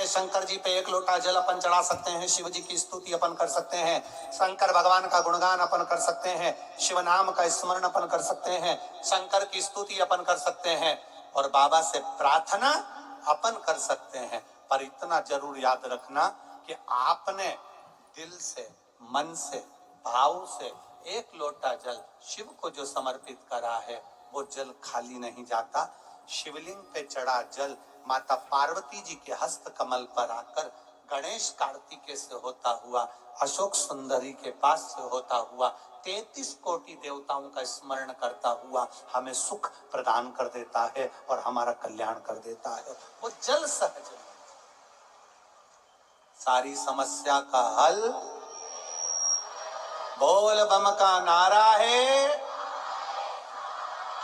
हैं, शंकर जी पे 1 लोटा जल अपन चढ़ा सकते हैं, शिव जी की स्तुति अपन कर सकते हैं, शंकर भगवान का गुणगान अपन कर सकते हैं, शिव नाम का स्मरण अपन कर सकते हैं, शंकर की स्तुति अपन कर सकते हैं और बाबा से प्रार्थना अपन कर सकते हैं। पर इतना जरूर याद रखना कि आपने दिल से, मन से, भाव से 1 लोटा जल शिव को जो समर्पित करा है वो जल खाली नहीं जाता। शिवलिंग पे चढ़ा जल माता पार्वती जी के हस्त कमल पर आकर गणेश कार्तिकेय से होता हुआ, अशोक सुंदरी के पास से होता हुआ, 33 कोटि देवताओं का स्मरण करता हुआ हमें सुख प्रदान कर देता है और हमारा कल्याण कर देता है। वो जल सहज सारी समस्या का हल बोल बम का नारा है।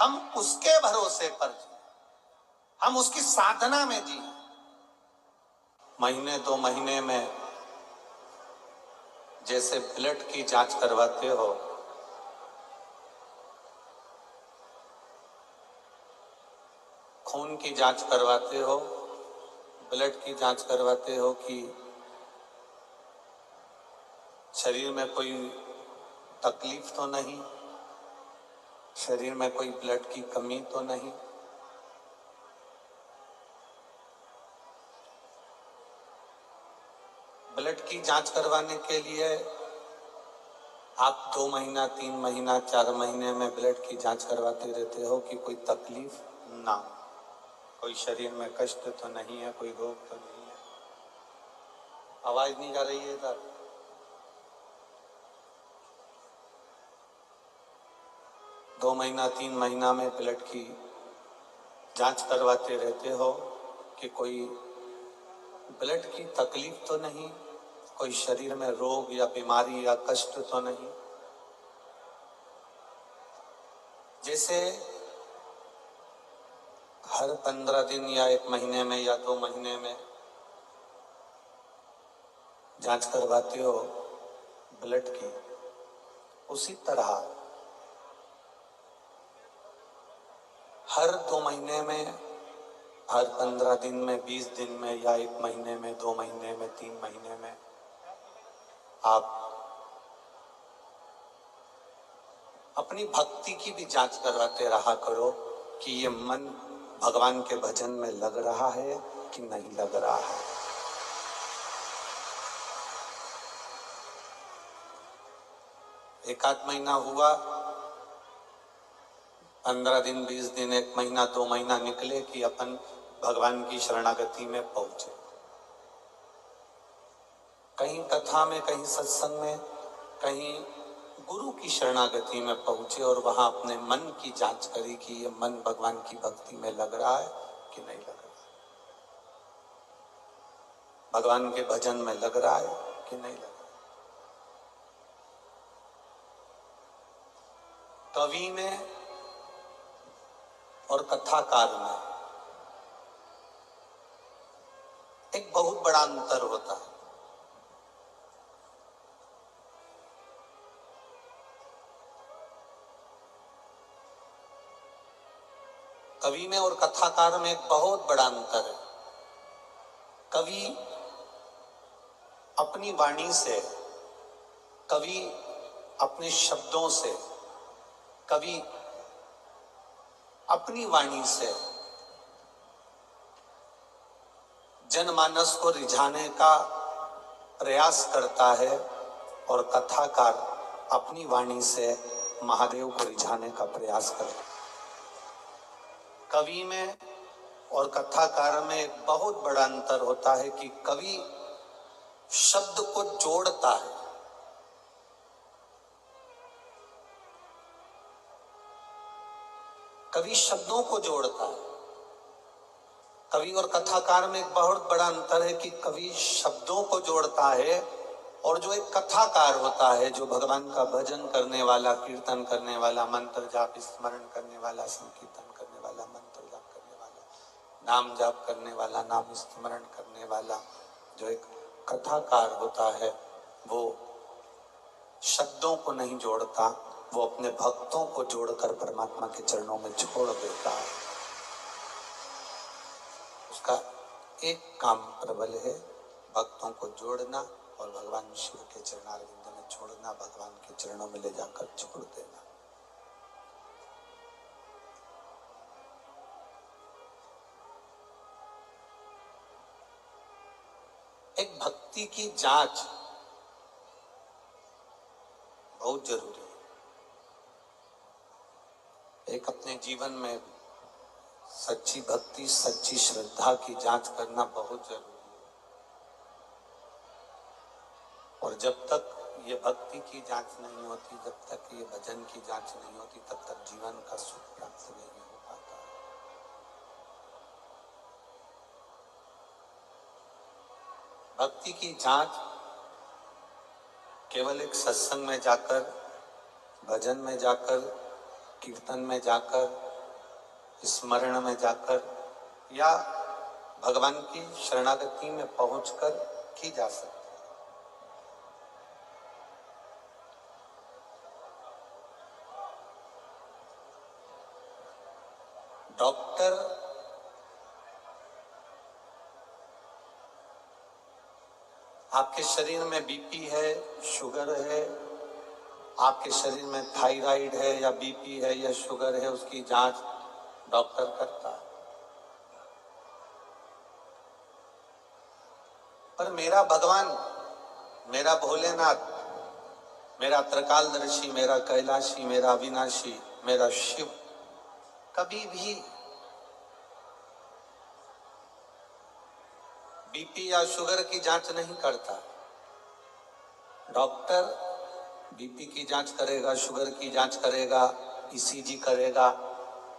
हम उसके भरोसे पर जी, हम उसकी साधना में जी। महीने 2 महीने में जैसे ब्लड की जांच करवाते हो, खून की जांच करवाते हो, ब्लड की जांच करवाते हो कि शरीर में कोई तकलीफ तो नहीं, शरीर में कोई ब्लड की कमी तो नहीं। ब्लड की जांच करवाने के लिए आप 2 महीना, 3 महीना, 4 महीने में ब्लड की जांच करवाते रहते हो कि कोई तकलीफ ना, कोई शरीर में कष्ट तो नहीं है, कोई रोग तो नहीं है। आवाज नहीं जा रही है इधर? 2 महीना, 3 महीना में ब्लड की जांच करवाते रहते हो कि कोई ब्लड की तकलीफ तो नहीं, कोई शरीर में रोग या बीमारी या कष्ट तो नहीं। जैसे हर 15 दिन या 1 महीने में या 2 महीने में जांच करवाते हो ब्लड की, उसी तरह हर 2 महीने में, हर 15 दिन में, 20 दिन में या 1 महीने में, 2 महीने में, 3 महीने में आप अपनी भक्ति की भी जांच करवाते रहा करो कि ये मन भगवान के भजन में लग रहा है कि नहीं लग रहा है। एक आध महीना हुआ, 15 दिन, 20 दिन, 1 महीना, 2 महीना निकले कि अपन भगवान की शरणागति में पहुंचे। कहीं कथा में, कहीं सत्संग में, कहीं गुरु की शरणागति में पहुंचे और वहां अपने मन की जांच करी कि ये मन भगवान की भक्ति में लग रहा है कि नहीं लग रहा, भगवान के भजन में लग रहा है कि नहीं लग रहा। कवि में और कथाकार में एक बहुत बड़ा अंतर होता है। कवि में और कथाकार में एक बहुत बड़ा अंतर है। कवि अपनी वाणी से, कवि अपने शब्दों से, कवि अपनी वाणी से जनमानस को रिझाने का प्रयास करता है और कथाकार अपनी वाणी से महादेव को रिझाने का प्रयास करता है। कवि में और कथाकार में एक बहुत बड़ा अंतर होता है कि कवि शब्द को जोड़ता है, कवि शब्दों को जोड़ता है। कवि और कथाकार में एक बहुत बड़ा अंतर है कि कवि शब्दों को जोड़ता है और जो एक कथाकार होता है, जो भगवान का भजन करने वाला, कीर्तन करने वाला, मंत्र जाप स्मरण करने वाला, संकीर्तन करने वाला, मंत्र जाप करने वाला, नाम जाप करने वाला, नाम स्मरण करने वाला, जो एक कथाकार होता है, वो शब्दों को नहीं जोड़ता, वो अपने भक्तों को जोड़कर परमात्मा के चरणों में छोड़ देता है। उसका एक काम प्रबल है, भक्तों को जोड़ना और भगवान शिव के चरणारविंद में छोड़ना, भगवान के चरणों में ले जाकर छोड़ देना। एक भक्ति की जांच बहुत जरूरी है। एक अपने जीवन में सच्ची भक्ति, सच्ची श्रद्धा की जांच करना बहुत जरूरी है। और जब तक ये भक्ति की जांच नहीं होती, जब तक ये भजन की जांच नहीं होती, तब तक जीवन का सुख प्राप्त नहीं हो पाता। भक्ति की जांच केवल एक सत्संग में जाकर, भजन में जाकर, कीर्तन में जाकर, स्मरण में जाकर या भगवान की शरणागति में पहुंचकर की जा सकती है। डॉक्टर आपके शरीर में बीपी है, शुगर है, आपके शरीर में थायराइड है या बीपी है या शुगर है, उसकी जांच डॉक्टर करता है। पर मेरा भगवान, मेरा भोलेनाथ, मेरा त्रिकालदर्शी, मेरा कैलाशी, मेरा अविनाशी, मेरा शिव कभी भी बीपी या शुगर की जांच नहीं करता। डॉक्टर बीपी की जांच करेगा, शुगर की जांच करेगा, ईसीजी करेगा,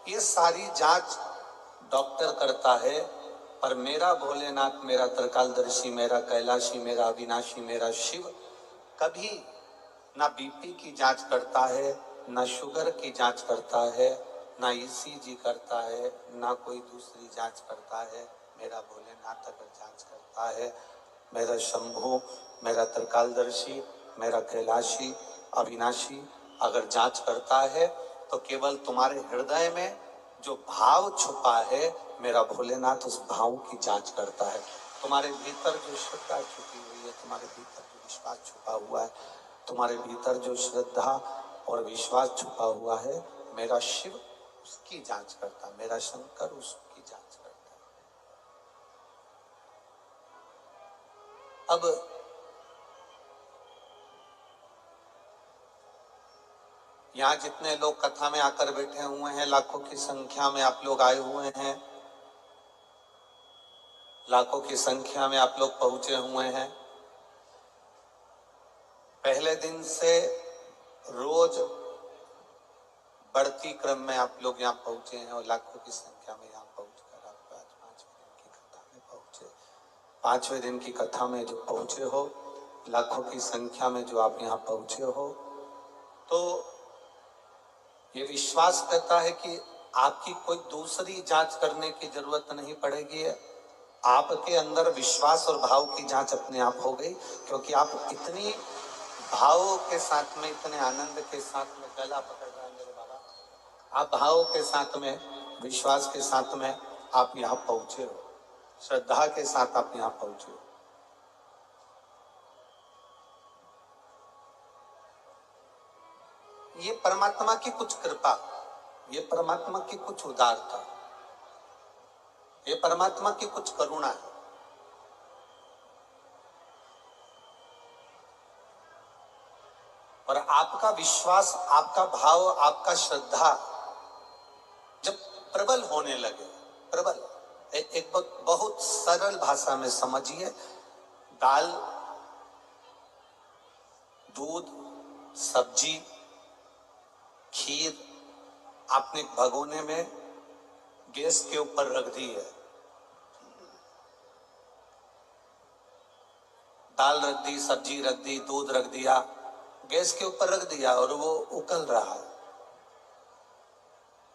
ये सारी जांच डॉक्टर करता है। पर मेरा भोलेनाथ, मेरा त्रिकालदर्शी, मेरा कैलाशी, मेरा अविनाशी, मेरा शिव कभी ना बीपी की जांच करता है, ना शुगर की जांच करता है, ना ईसीजी करता है, ना कोई दूसरी जांच करता है। मेरा भोलेनाथ अगर जांच करता है, मेरा शंभु, मेरा त्रिकालदर्शी, मेरा कैलाशी, अविनाशी अगर जांच करता है, तो केवल तुम्हारे हृदय में जो भाव छुपा है, मेरा भोलेनाथ उस भाव की जांच करता है। तुम्हारे भीतर जो श्रद्धा छुपी हुई है, तुम्हारे भीतर जो विश्वास छुपा हुआ है, तुम्हारे भीतर जो श्रद्धा और विश्वास छुपा हुआ है, मेरा शिव उसकी जांच करता है, मेरा शंकर उसकी जांच करता है। अब यहाँ जितने लोग कथा में आकर बैठे हुए हैं, लाखों की संख्या में आप लोग आए हुए हैं, लाखों की संख्या में आप लोग पहुंचे हुए हैं। पहले दिन से रोज बढ़ती क्रम में आप लोग यहाँ पहुंचे हैं और लाखों की संख्या में यहाँ पहुंचकर आप आज 5वें दिन की कथा में पहुंचे। 5वें दिन की कथा में जो पहुंचे हो, लाखों की संख्या में जो आप यहाँ पहुंचे हो, तो ये विश्वास करता है कि आपकी कोई दूसरी जांच करने की जरूरत नहीं पड़ेगी। आपके अंदर विश्वास और भाव की जांच अपने आप हो गई, क्योंकि आप इतनी भाव के साथ में, इतने आनंद के साथ में, गला पकड़ रहा है मेरे बाबा, आप भाव के साथ में, विश्वास के साथ में आप यहाँ पहुंचे हो, श्रद्धा के साथ आप यहाँ पहुंचे हो। ये परमात्मा की कुछ कृपा, ये परमात्मा की कुछ उदारता, ये परमात्मा की कुछ करुणा है। और आपका विश्वास, आपका भाव, आपका श्रद्धा जब प्रबल होने लगे, प्रबल, एक बहुत सरल भाषा में समझिए, दाल, दूध, सब्जी, खीर आपने भगोने में गैस के ऊपर रख दी है, दाल रख दी, सब्जी रख दी, दूध रख दिया, गैस के ऊपर रख दिया और वो उकल रहा है।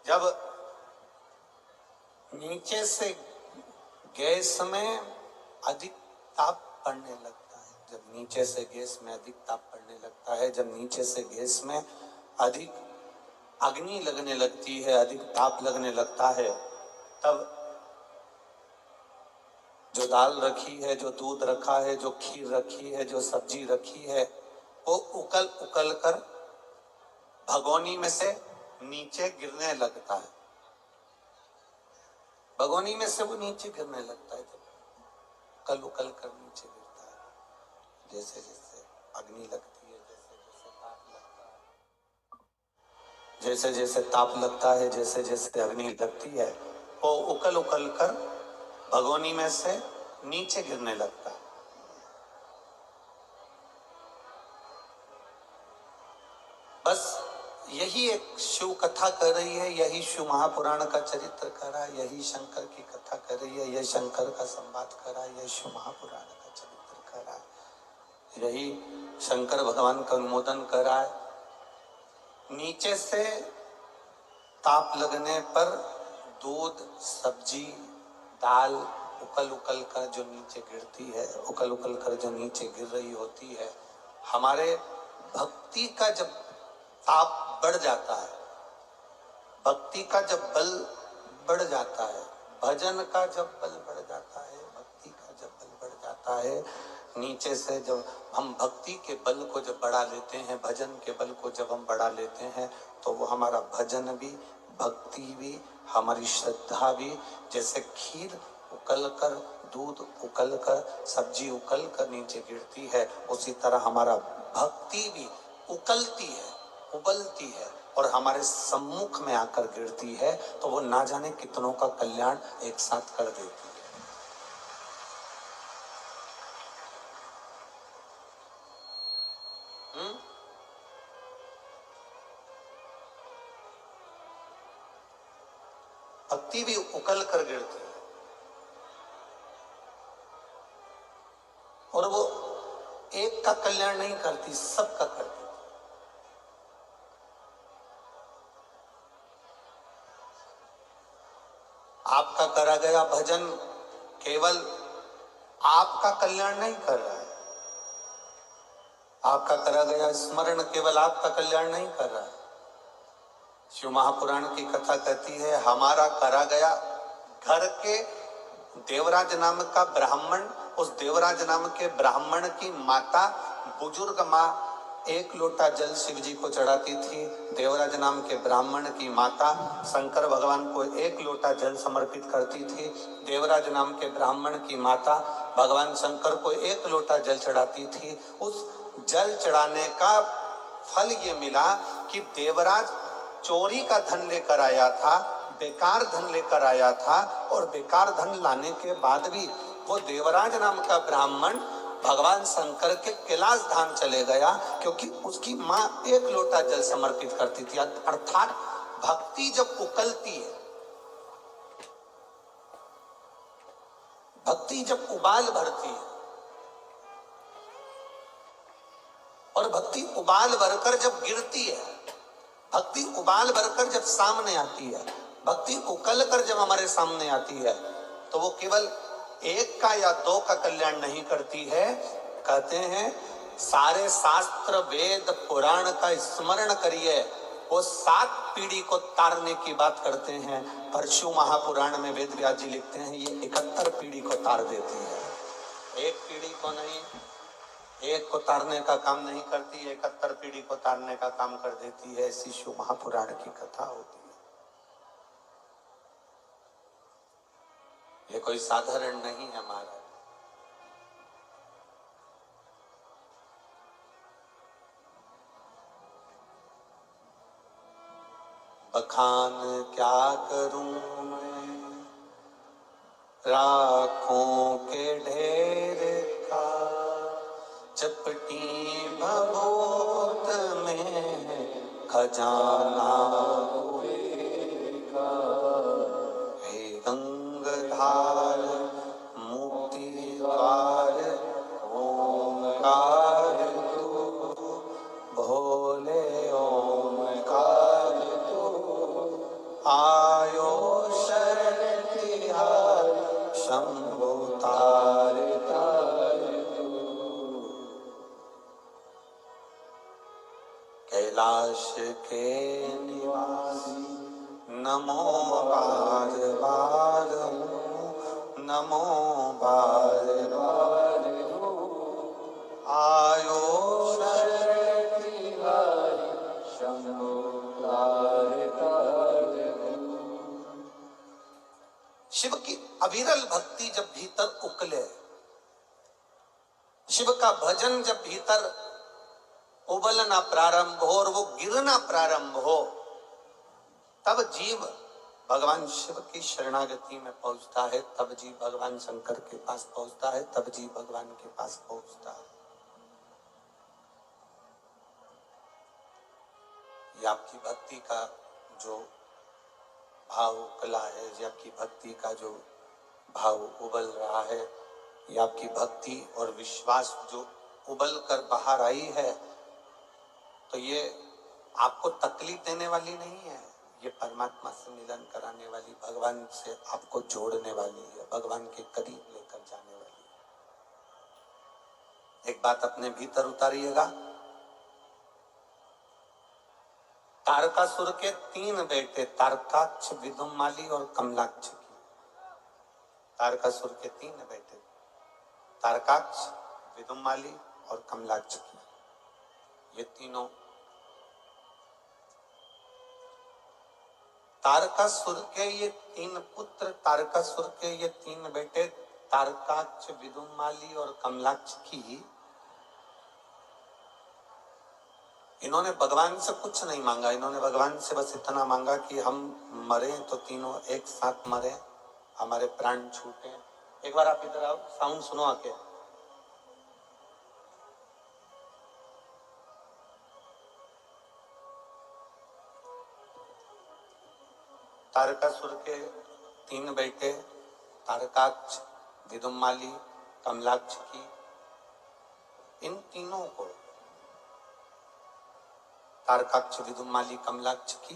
जब नीचे से गैस में अधिक ताप पड़ने लगता है, जब नीचे से गैस में अधिक ताप पड़ने लगता है, जब नीचे से गैस में अधिक अग्नि लगने लगती है, अधिक ताप लगने लगता है, तब जो दाल रखी है, जो दूध रखा है, जो खीर रखी है, जो सब्जी रखी है, वो उकल उकल कर भगोनी में से नीचे गिरने लगता है। भगोनी में से वो नीचे गिरने लगता है, जब उकल उकल कर नीचे गिरता है। जैसे जैसे अग्नि लगती है, जैसे जैसे ताप लगता है, जैसे जैसे अग्नि लगती है, वो उकल उकल कर भगोनी में से नीचे गिरने लगता है। बस यही एक शिव कथा कर रही है, यही शिव महापुराण का चरित्र कर रहा है, यही शंकर की कथा कर रही है, यह शंकर का संवाद कर रहा है, यह शिव महापुराण का चरित्र कर रहा है, यही शंकर भगवान का अनुमोदन कर रहा है। नीचे से ताप लगने पर दूध, सब्जी, दाल उकल उकल कर जो नीचे गिरती है, उकल उकल कर जो नीचे गिर रही होती है, हमारे भक्ति का जब ताप बढ़ जाता है, भक्ति का जब बल बढ़ जाता है, भजन का जब बल बढ़ जाता है, भक्ति का जब बल बढ़ जाता है, नीचे से जब हम भक्ति के बल को जब बढ़ा लेते हैं, भजन के बल को जब हम बढ़ा लेते हैं, तो वो हमारा भजन भी, भक्ति भी, हमारी श्रद्धा भी, जैसे खीर उकल कर, दूध उकल कर, सब्जी उकल कर नीचे गिरती है, उसी तरह हमारा भक्ति भी उकलती है, उबलती है और हमारे सम्मुख में आकर गिरती है, तो वो ना जाने कितनों का कल्याण एक साथ कर देती है। भक्ति भी उकल कर गिरती है और वो एक का कल्याण नहीं करती, सबका करती है। आपका करा गया भजन केवल आपका कल्याण नहीं कर रहा है, आपका करा गया स्मरण केवल आपका कल्याण नहीं कर रहा है। शिव महापुराण की कथा कहती है, हमारा करा गया घर के देवराज नाम का ब्राह्मण, उस देवराज नाम के ब्राह्मण की माता, बुजुर्ग माँ, एक लोटा जल शिव जी को चढ़ाती थी। देवराज नाम के ब्राह्मण की माता शंकर भगवान को एक लोटा जल समर्पित करती थी। देवराज नाम के ब्राह्मण की माता भगवान शंकर को एक लोटा जल चढ़ाती थी। उस जल चढ़ाने का फल ये मिला कि देवराज चोरी का धन लेकर आया था, बेकार धन लेकर आया था, और बेकार धन लाने के बाद भी वो देवराज नाम का ब्राह्मण भगवान शंकर के कैलाश धाम चले गया, क्योंकि उसकी माँ एक लोटा जल समर्पित करती थी। अर्थात भक्ति जब उकलती है, भक्ति जब उबाल भरती है, और भक्ति उबाल भरकर जब गिरती है, भक्ति उबाल भरकर जब सामने आती है, भक्ति उकल कर जब हमारे सामने आती है, तो वो केवल एक का या दो का कल्याण नहीं करती है। कहते हैं सारे शास्त्र वेद पुराण का स्मरण करिए, वो 7 पीढ़ी को तारने की बात करते हैं, पर शिव महापुराण में वेद व्यास जी लिखते हैं ये 71 पीढ़ी को तार देती है। एक पीढ़ी को नहीं, एक को तारने का काम नहीं करती, 71 पीढ़ी को तारने का काम कर देती है। ऐसी शिव महापुराण की कथा होती है। ये कोई साधारण नहीं है महाराज। बखान क्या करूं मैं लाखों के ढेर का, चपटी भभूत में खजाना होएगा। हे गंगाधार मुक्ति द्वार ओंकार तू, भोले ओंकार तू, आयो शरण तिहार शंभो तार तार तू। कैलाश के निवासी नमो बार बार हूँ, नमो बार बार आयो शिव की अविरल भक्ति जब भीतर उकले, शिव का भजन जब भीतर उबलना प्रारंभ हो और वो गिरना प्रारंभ हो, तब जीव भगवान शिव की शरणागति में पहुंचता है, तब जीव भगवान शंकर के पास पहुंचता है, तब जीव भगवान के पास पहुंचता है। ये आपकी भक्ति का जो भाव उकला है, ये आपकी भक्ति का जो भाव उबल रहा है, ये आपकी भक्ति और विश्वास जो उबल कर बाहर आई है, तो ये आपको तकलीफ देने वाली नहीं है, ये परमात्मा से मिलन कराने वाली, भगवान से आपको जोड़ने वाली है, भगवान के करीब लेकर जाने वाली है। एक बात अपने भीतर उतारिएगा, तारकासुर के 3 बेटे, तारकाक्ष, विदुमाली और कमलाक्ष की। तारकासुर के 3 बेटे, तारकाक्ष, विदुमाली और कमलाक्ष की, ये तीनों। तारकासुर के ये 3 पुत्र, तारकासुर के ये 3 बेटे, तारकाक्ष, विदुमाली और कमलाक्ष की, इन्होंने भगवान से कुछ नहीं मांगा, इन्होंने भगवान से बस इतना मांगा कि हम मरे तो तीनों एक साथ मरे, हमारे प्राण छूटे। एक बार आप इधर आओ, साउंड सुनो आके। तारकासुर के 3 बेटे, तारकाक्ष, विदुमाली, कमलाक्ष की, इन तीनों को, तारकाक्ष, विदुमाली, कमलाक्ष की,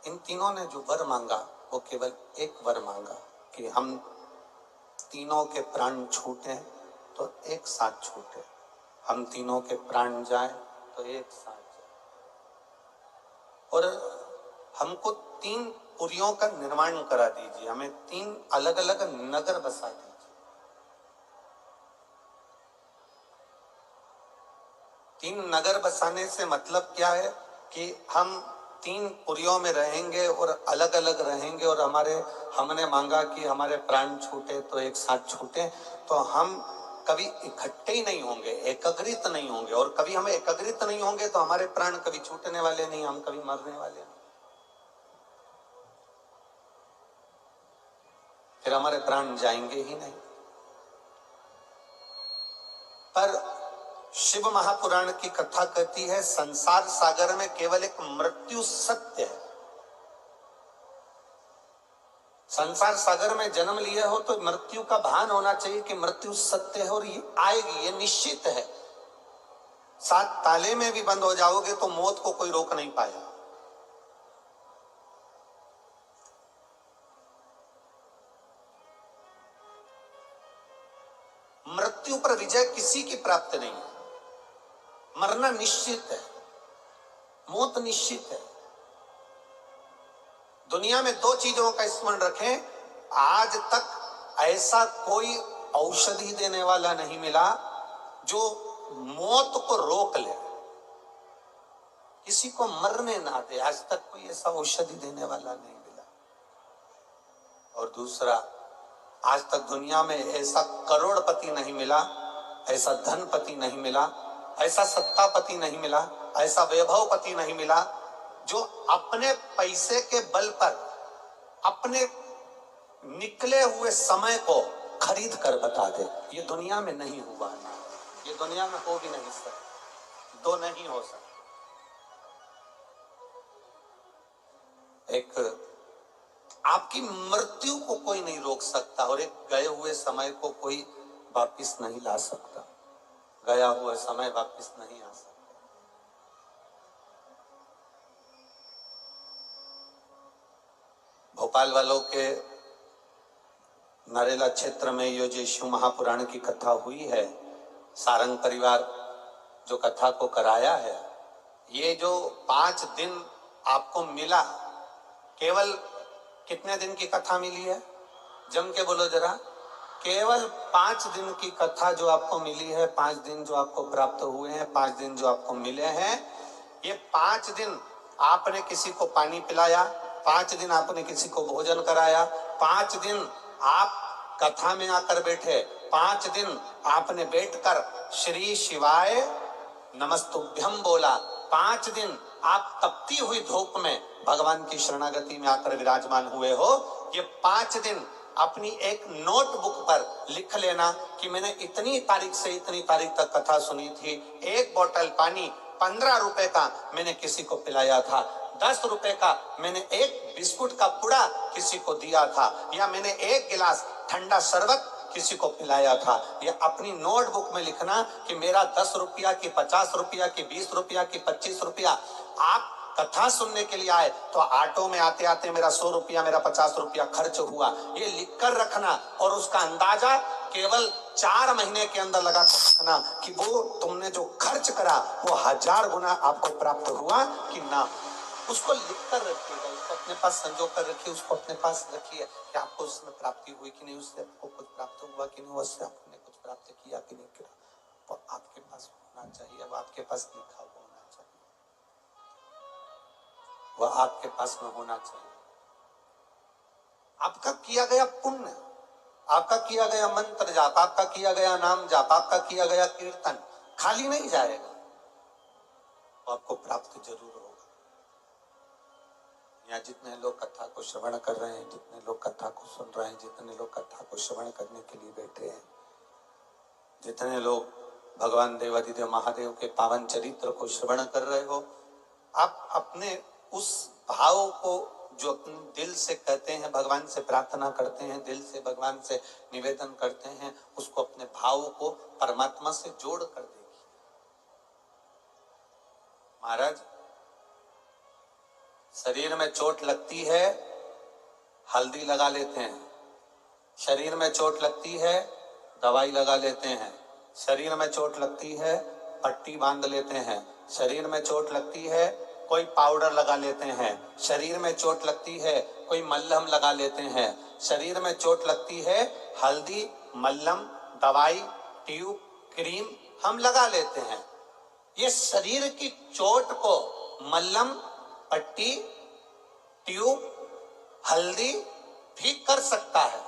इन तीनों ने जो वर मांगा वो केवल एक वर मांगा कि हम तीनों के प्राण छूटे तो एक साथ छूटे, हम तीनों के प्राण जाए तो एक साथ जाए, और हमको 3 पुरियों का निर्माण करा दीजिए, हमें 3 अलग अलग नगर बसा दीजिए। 3 नगर बसाने से मतलब क्या है कि हम 3 पुरियों में रहेंगे और अलग अलग रहेंगे, और हमने मांगा कि हमारे प्राण छूटे तो एक साथ छूटे, तो हम कभी इकट्ठे ही नहीं होंगे, एकत्रित नहीं होंगे, और कभी हम एकत्रित नहीं होंगे तो हमारे प्राण कभी छूटने वाले नहीं, हम कभी मरने वाले नहीं, फिर हमारे प्राण जाएंगे ही नहीं। पर शिव महापुराण की कथा कहती है, संसार सागर में केवल एक मृत्यु सत्य है। संसार सागर में जन्म लिए हो तो मृत्यु का भान होना चाहिए कि मृत्यु सत्य है और ये आएगी, ये निश्चित है। 7 ताले में भी बंद हो जाओगे तो मौत को कोई रोक नहीं पाया। मृत्यु पर विजय किसी की प्राप्त नहीं है, मरना निश्चित है, मौत निश्चित है। दुनिया में 2 चीजों का स्मरण रखें, आज तक ऐसा कोई औषधि देने वाला नहीं मिला जो मौत को रोक ले, किसी को मरने ना दे, आज तक कोई ऐसा औषधि देने वाला नहीं मिला। और दूसरा, आज तक दुनिया में ऐसा करोड़पति नहीं मिला, ऐसा धनपति नहीं मिला, ऐसा सत्तापति नहीं मिला, ऐसा वैभवपति नहीं मिला जो अपने पैसे के बल पर अपने निकले हुए समय को खरीद कर बता दे। ये दुनिया में नहीं हुआ, ये दुनिया में हो भी नहीं सकता, 2 नहीं हो सकता। एक आपकी मृत्यु को कोई नहीं रोक सकता और एक गए हुए समय को कोई वापिस नहीं ला सकता, गया हुआ समय वापिस नहीं आ सकता। भोपाल वालों के नरेला क्षेत्र में ये जो शिव महापुराण की कथा हुई है, सारंग परिवार जो कथा को कराया है, ये जो 5 दिन आपको मिला, केवल कितने दिन की कथा मिली है? जम के बोलो जरा। केवल 5 दिन की कथा जो आपको मिली है, 5 दिन जो आपको प्राप्त हुए हैं, 5 दिन जो आपको मिले हैं, ये 5 दिन आपने किसी को पानी पिलाया, 5 दिन आपने किसी को भोजन कराया, 5 दिन आप कथा में आकर बैठे, 5 दिन आपने बैठकर श्री शिवाय नमस्तुभ्यम बोला, 5 दिन आप तपती हुई धूप में भगवान की शरणागति में आकर विराजमान हुए हो। ये 5 दिन अपनी एक नोटबुक पर लिख लेना कि मैंने इतनी तारीख से इतनी तारीख तक कथा सुनी थी, 1 बोतल पानी 15 रुपए का मैंने किसी को पिलाया था, 10 रुपए का मैंने एक बिस्कुट का पुड़ा किसी को दिया था, या मैंने 1 गिलास ठंडा शरबत किसी को पिलाया था। ये अपनी नोटबुक में लिखना कि मेरा 10 रुपया की 50 रुपया की 20 रुपया की 25 रुपया। आप कथा सुनने के लिए आए तो ऑटो में आते आते मेरा 100 रुपया, मेरा 50 रुपया खर्च हुआ, ये लिख कर रखना और उसका अंदाजा केवल 4 महीने के अंदर लगा कर रखना कि वो तुमने जो खर्च करा वो 1000 गुना आपको प्राप्त हुआ कि ना। उसको लिख कर रखिएगा, उसको अपने पास संजो कर रखिए, उसको अपने पास रखिए कि आपको उसमें प्राप्ति हुई कि नहीं, उससे आपको कुछ प्राप्त हुआ कि नहीं, उससे आपने कुछ प्राप्त किया कि नहीं किया, वो आपके पास होना चाहिए, वो आपके पास लिखा हुआ होना चाहिए, वह आपके पास में होना चाहिए। आपका किया गया पुण्य, आपका किया गया मंत्र जाप, आपका किया गया नाम जाप, आपका किया गया कीर्तन खाली नहीं जाएगा, वो आपको प्राप्त जरूर होगा। यहाँ जितने लोग कथा को श्रवण कर रहे हैं, जितने लोग कथा को सुन रहे हैं, जितने लोग कथा को श्रवण करने के लिए बैठे हैं, जितने लोग भगवान देवाधिदेव महादेव के पावन चरित्र को श्रवण कर रहे हो, आप अपने उस भाव को जो अपने दिल से कहते हैं, भगवान से प्रार्थना करते हैं, दिल से भगवान से निवेदन करते हैं, उसको अपने भाव को परमात्मा से जोड़ कर देखिए। महाराज, शरीर में चोट लगती है, हल्दी लगा लेते हैं, शरीर में चोट लगती है, दवाई लगा लेते हैं, शरीर में चोट लगती है, पट्टी बांध लेते हैं, शरीर में चोट लगती है, कोई पाउडर लगा लेते हैं, शरीर में चोट लगती है, कोई मल्हम लगा लेते हैं, शरीर में चोट लगती है, हल्दी, मल्हम, दवाई, ट्यूब, क्रीम हम लगा लेते हैं। ये शरीर की चोट को मल्हम, पट्टी, ट्यूब, हल्दी ठीक कर सकता है,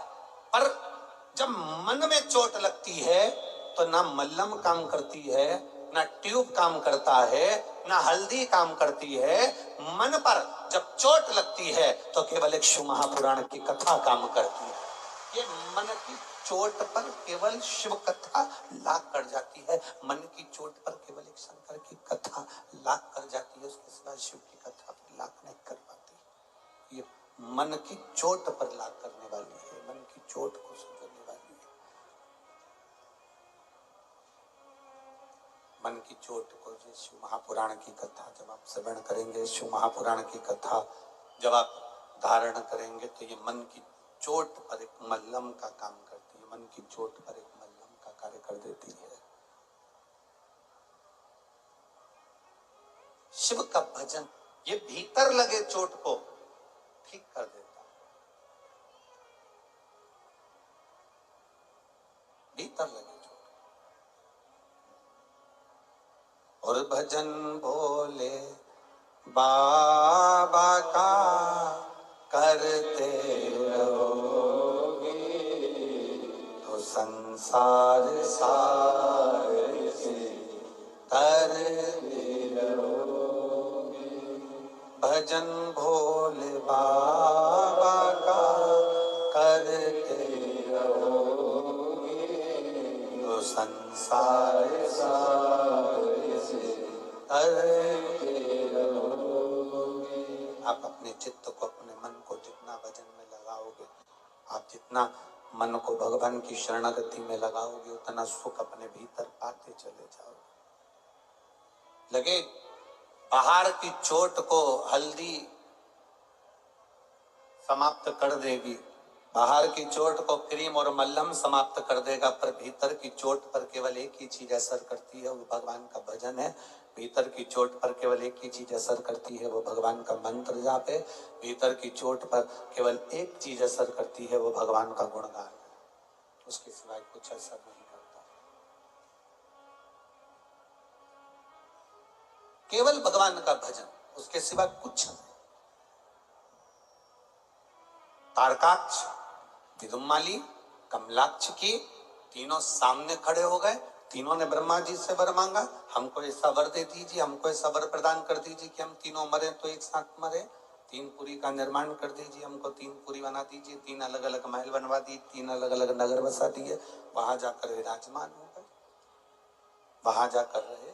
पर जब मन में चोट लगती है तो ना मल्हम काम करती है, ना ट्यूब काम करता है, ना हल्दी काम करती है। मन पर जब चोट लगती है तो केवल एक शिव महापुराण की कथा काम करती है। ये मन की चोट पर केवल शिव कथा लाग कर जाती है, मन की चोट पर केवल एक शंकर की कथा लाग कर जाती है, उसके सिवा शिव की कथा पर लाग नहीं कर पाती। ये मन की चोट पर लाग करने वाली है, मन की चोट को सुधरने वाली है। मन की चोट को जो शिव महापुराण की कथा जब आप श्रवण करेंगे, शिव महापुराण की कथा जब आप धारण करेंगे तो ये मन की चोट पर एक मल्हम का काम करती है, मन की चोट पर एक मल्हम का कार्य कर देती है। शिव का भजन ये भीतर लगे चोट को ठीक कर देता है, भीतर लगे चोट। और भजन भोले बाबा का करते रहोगे तो संसार सागर से तरते रहोगे। भजन भोले बाबा का करते रहोगे तो संसार सागर से तरते रहोगे। आप अपने चित्त को, अपने मन को जितना भजन में लगाओगे, आप जितना मन को भगवान की शरणागति में लगाओगे, उतना सुख अपने भीतर पाते चले जाओगे। लगे बाहर की चोट को हल्दी समाप्त कर देगी, बाहर की चोट को क्रीम और मल्हम समाप्त कर देगा, पर भीतर की चोट पर केवल एक ही चीज असर करती है, वो भगवान का भजन है। भीतर की चोट पर केवल एक ही चीज असर करती है, वो भगवान का मंत्र जाप है। भीतर की चोट पर केवल एक चीज असर करती है, वो भगवान का गुणगान है। उसके सिवाय कुछ असर नहीं करता। केवल भगवान का भजन, उसके सिवा कुछ नहीं। तारकाक्ष, विदुम्माली, कमलाक्ष की तीनों सामने खड़े हो गए। तीनों ने ब्रह्मा जी से वर मांगा, हमको ऐसा वर दे दीजिए, हमको ऐसा वर प्रदान कर दीजिए कि हम तीनों मरे तो एक साथ मरे। 3 पुरी का निर्माण कर दीजिए, हमको 3 पुरी बना दीजिए, 3 अलग अलग महल बनवा दिए, 3 अलग अलग नगर बसा दिए, वहां जाकर विराजमान हो गए, वहां जाकर रहे।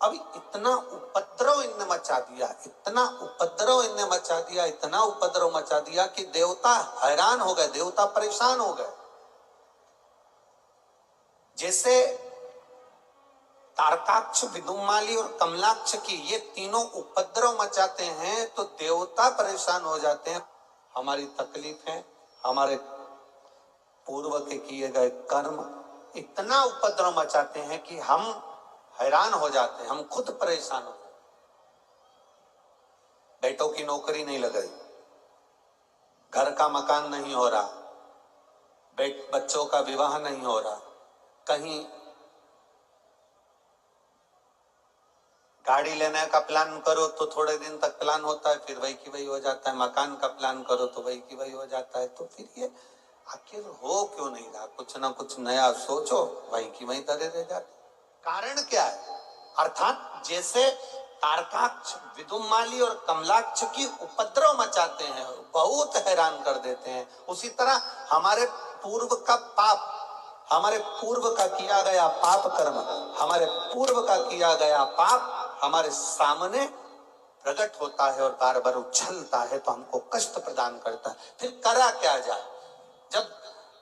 अभी इतना उपद्रव इनने मचा दिया, इतना उपद्रव इनने मचा दिया, इतना उपद्रव मचा दिया कि देवता हैरान हो गए, देवता परेशान हो गए। जैसे तारकाक्ष, विदुम्माली और कमलाक्ष की ये तीनों उपद्रव मचाते हैं तो देवता परेशान हो जाते हैं। हमारी तकलीफें, हमारे पूर्व के किए गए कर्म इतना उपद्रव मचाते हैं कि हम हैरान हो जाते हैं, हम खुद परेशान हो जाते हैं। बेटों की नौकरी नहीं लग रही, घर का मकान नहीं हो रहा, बच्चों का विवाह नहीं हो रहा, कहीं गाड़ी लेने का प्लान करो तो थोड़े दिन तक प्लान होता है, फिर वही की वही हो जाता है। मकान का प्लान करो तो वही की वही हो जाता है। तो फिर ये आखिर हो क्यों नहीं रहा? कुछ ना कुछ नया सोचो, वही की वही धरे रह जाते। कारण क्या है? अर्थात जैसे तारकाक्ष, विदुम्माली और कमलाक्ष की उपद्रव मचाते हैं, बहुत हैरान कर देते हैं, उसी तरह हमारे पूर्व का पाप, हमारे पूर्व का किया गया पाप कर्म, हमारे पूर्व का किया गया पाप हमारे सामने प्रकट होता है और बार बार उछलता है तो हमको कष्ट प्रदान करता है। फिर करा क्या जाए? जब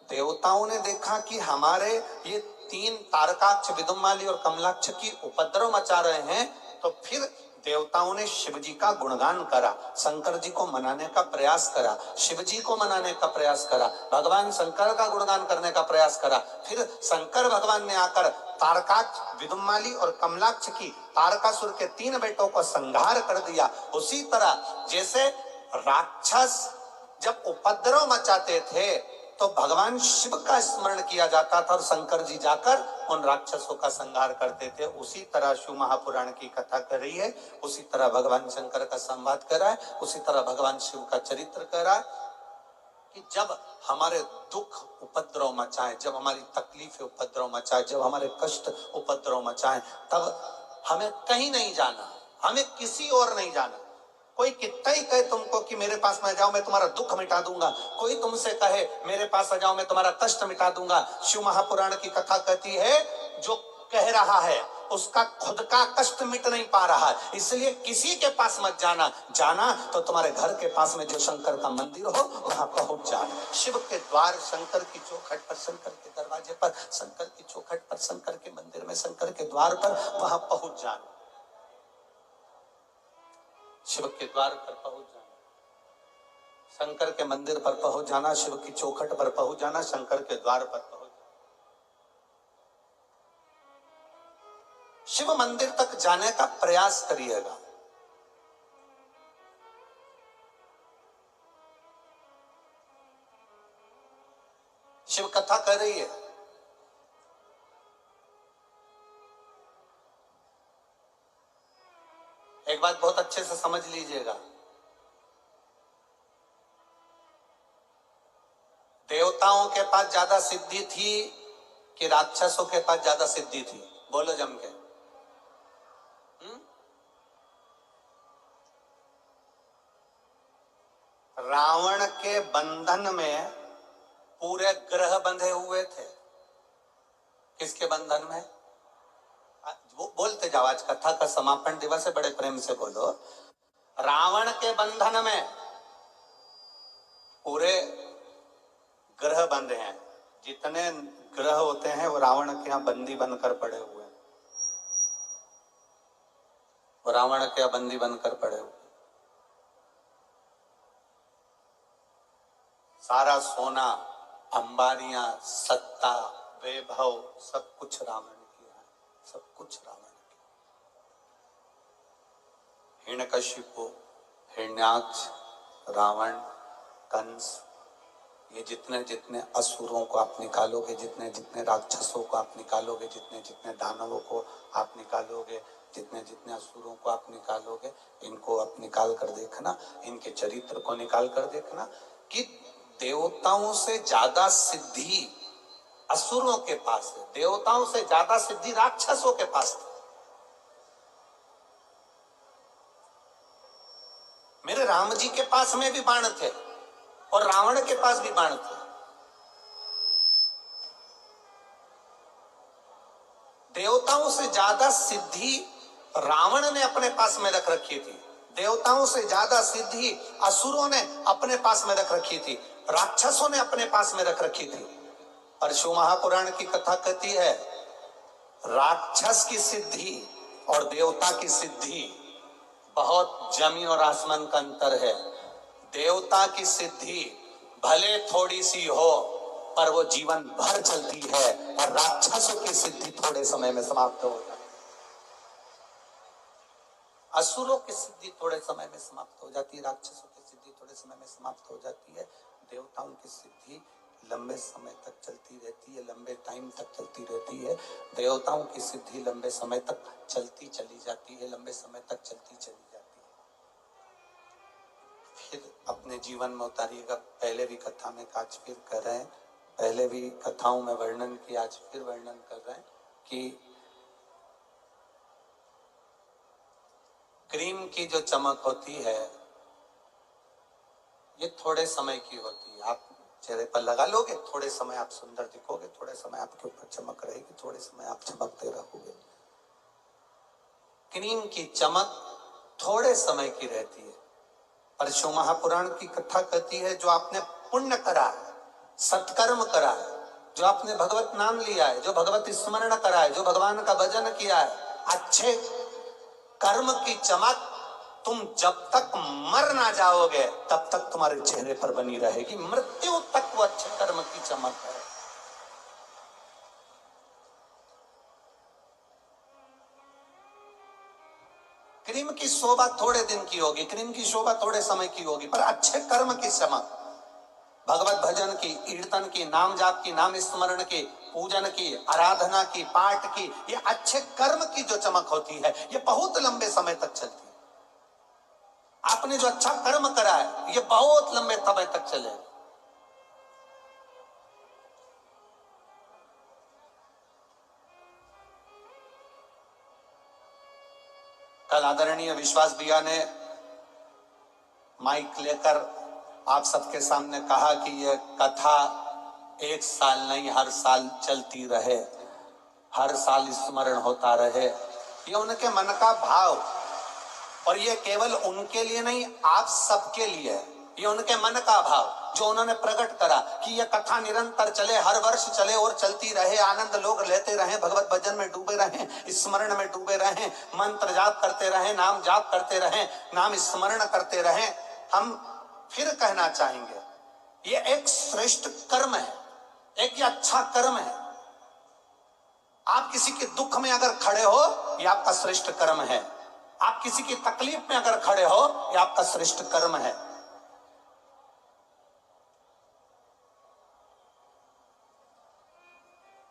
देवताओं ने देखा कि हमारे ये 3 तारकाक्ष, विदुम्माली और कमलाक्ष की उपद्रव मचा रहे हैं, तो फिर देवताओं ने शिव जी का गुणगान करा, शंकर जी को मनाने का प्रयास करा, शिव जी को मनाने का प्रयास करा, भगवान शंकर का गुणगान करने का प्रयास करा। फिर शंकर भगवान ने आकर तारकाक्ष, विदुम्माली और कमलाक्ष की, तारकासुर के 3 बेटों को संहार कर दिया। उसी तरह जैसे राक्षस जब उपद्रव मचाते थे तो भगवान शिव का स्मरण किया जाता था और शंकर जी जाकर उन राक्षसों का संहार करते थे। उसी तरह शिव महापुराण की कथा कर रही है, उसी तरह भगवान शंकर का संवाद कर रहा है, उसी तरह भगवान शिव का चरित्र कर रहा है कि जब हमारे दुख उपद्रव मचाए, जब हमारी तकलीफें उपद्रव मचाए, जब हमारे कष्ट उपद्रव मचाए, तब हमें कहीं नहीं जाना, हमें किसी और नहीं जाना। कोई कितना ही कहे तुमको कि मेरे पास में जाओ, मैं तुम्हारा दुख मिटा दूंगा, कोई तुमसे कहे मेरे पास आ जाओ, मैं तुम्हारा कष्ट मिटा दूंगा। शिव महापुराण की कथा कहती है जो कह रहा है उसका खुद का कष्ट मिट नहीं पा रहा है, इसलिए किसी के पास मत जाना। जाना तो तुम्हारे घर के पास में जो शंकर का मंदिर हो वहां पहुंच जाना। शिव के द्वार, शंकर की चौखट पर, शंकर के दरवाजे पर, शंकर की चौखट पर, शंकर के मंदिर में, शंकर के द्वार पर, वहां पहुंच जाना। शिव के द्वार पर पहुंच जाना, शंकर के मंदिर पर पहुंच जाना, शिव की चौखट पर पहुंच जाना, शंकर के द्वार पर पहुंच जाना। शिव मंदिर तक जाने का प्रयास करिएगा। शिव कथा कर रही है, एक बात बहुत अच्छे से समझ लीजिएगा, देवताओं के पास ज्यादा सिद्धि थी कि राक्षसों के पास ज्यादा सिद्धि थी? बोलो जम के। रावण के बंधन में पूरे ग्रह बंधे हुए थे। किसके बंधन में? बोलते जाओ, आज कथा का समापन दिवस है, बड़े प्रेम से बोलो। रावण के बंधन में पूरे ग्रह बंधे हैं, जितने ग्रह होते हैं वो रावण के यहाँ बंदी बनकर पड़े हुए हैं, वो रावण के यहाँ बंदी बनकर पड़े हुए। सारा सोना, अंबारियां, सत्ता, वैभव, सब कुछ रावण किया है, सब कुछ रावण किया। हिरण्यकशिपु, हिरण्याक्ष, रावण, कंस, ये जितने जितने असुरों को आप निकालोगे, जितने जितने राक्षसों को आप निकालोगे, जितने जितने दानवों को आप निकालोगे, जितने जितने असुरों को आप निकालोगे, इनको आप निकाल कर देखना, इनके चरित्र को निकाल कर देखना कि देवताओं से ज्यादा सिद्धि असुरों के पास है, देवताओं से ज्यादा सिद्धि राक्षसों के पास है। मेरे राम जी के पास में भी बाण थे और रावण के पास भी बाण थे। देवताओं से ज्यादा सिद्धि रावण ने अपने पास में रख रखी थी, देवताओं से ज्यादा सिद्धि असुरों ने अपने पास में रख रखी थी, राक्षसों ने अपने पास में रख रखी थी। परशु महापुराण की कथा कहती है, राक्षस की सिद्धि और देवता की सिद्धि बहुत जमीन और आसमान का अंतर है। देवता की सिद्धि भले थोड़ी सी हो पर वो जीवन भर चलती है, और राक्षसों की सिद्धि थोड़े समय में समाप्त हो जाती है। असुरों की सिद्धि थोड़े समय में समाप्त हो जाती है, राक्षसों की सिद्धि थोड़े समय में समाप्त हो जाती है। देवताओं की सिद्धि लंबे समय तक चलती रहती है, लंबे टाइम तक चलती रहती है। देवताओं की सिद्धि लंबे समय तक चलती चली जाती है, लंबे समय तक चलती चली जाती है। फिर अपने जीवन में उतारिएगा। पहले भी कथा में आज फिर कर रहे हैं, पहले भी कथाओं में वर्णन किया, आज फिर वर्णन कर रहे हैं कि क्रीम की जो चमक होती है ये थोड़े समय की होती है। आप चेहरे पर लगा लोगे, थोड़े समय आप सुंदर दिखोगे, थोड़े समय आपके ऊपर चमक रहेगी, थोड़े समय आप चमकते रहोगे। क्रीम की चमक थोड़े समय की रहती है। परशु महापुराण की कथा कहती है, जो आपने पुण्य करा है, सत्कर्म करा है, जो आपने भगवत नाम लिया है, जो भगवत स्मरण करा है, जो भगवान का भजन किया है, अच्छे कर्म की चमक तुम जब तक मर ना जाओगे तब तक तुम्हारे चेहरे पर बनी रहेगी। मृत्यु तक वो अच्छे कर्म की चमक है। क्रीम की शोभा थोड़े दिन की होगी, क्रीम की शोभा थोड़े समय की होगी, पर अच्छे कर्म की चमक, भगवत भजन की, कीर्तन की, नाम जाप की, नाम स्मरण की, पूजन की, आराधना की, पाठ की, ये अच्छे कर्म की जो चमक होती है ये बहुत लंबे समय तक चलती है। आपने जो अच्छा कर्म करा है ये बहुत लंबे समय तक चलेगा। कल आदरणीय विश्वास भैया ने माइक लेकर आप सबके सामने कहा कि यह कथा एक साल नहीं हर साल चलती रहे, हर साल स्मरण होता रहे। ये उनके मन का भाव, और ये केवल उनके लिए नहीं आप सबके लिए, ये उनके मन का भाव जो उन्होंने प्रकट करा कि यह कथा निरंतर चले, हर वर्ष चले और चलती रहे, आनंद लोग लेते रहे, भगवत भजन में डूबे रहे, स्मरण में डूबे रहे, मंत्र जाप करते रहे, नाम जाप करते रहे, नाम स्मरण करते रहे। हम फिर कहना चाहेंगे ये एक श्रेष्ठ कर्म है, एक ये अच्छा कर्म है। आप किसी के दुख में अगर खड़े हो ये आपका श्रेष्ठ कर्म है, आप किसी की तकलीफ में अगर खड़े हो ये आपका श्रेष्ठ कर्म है।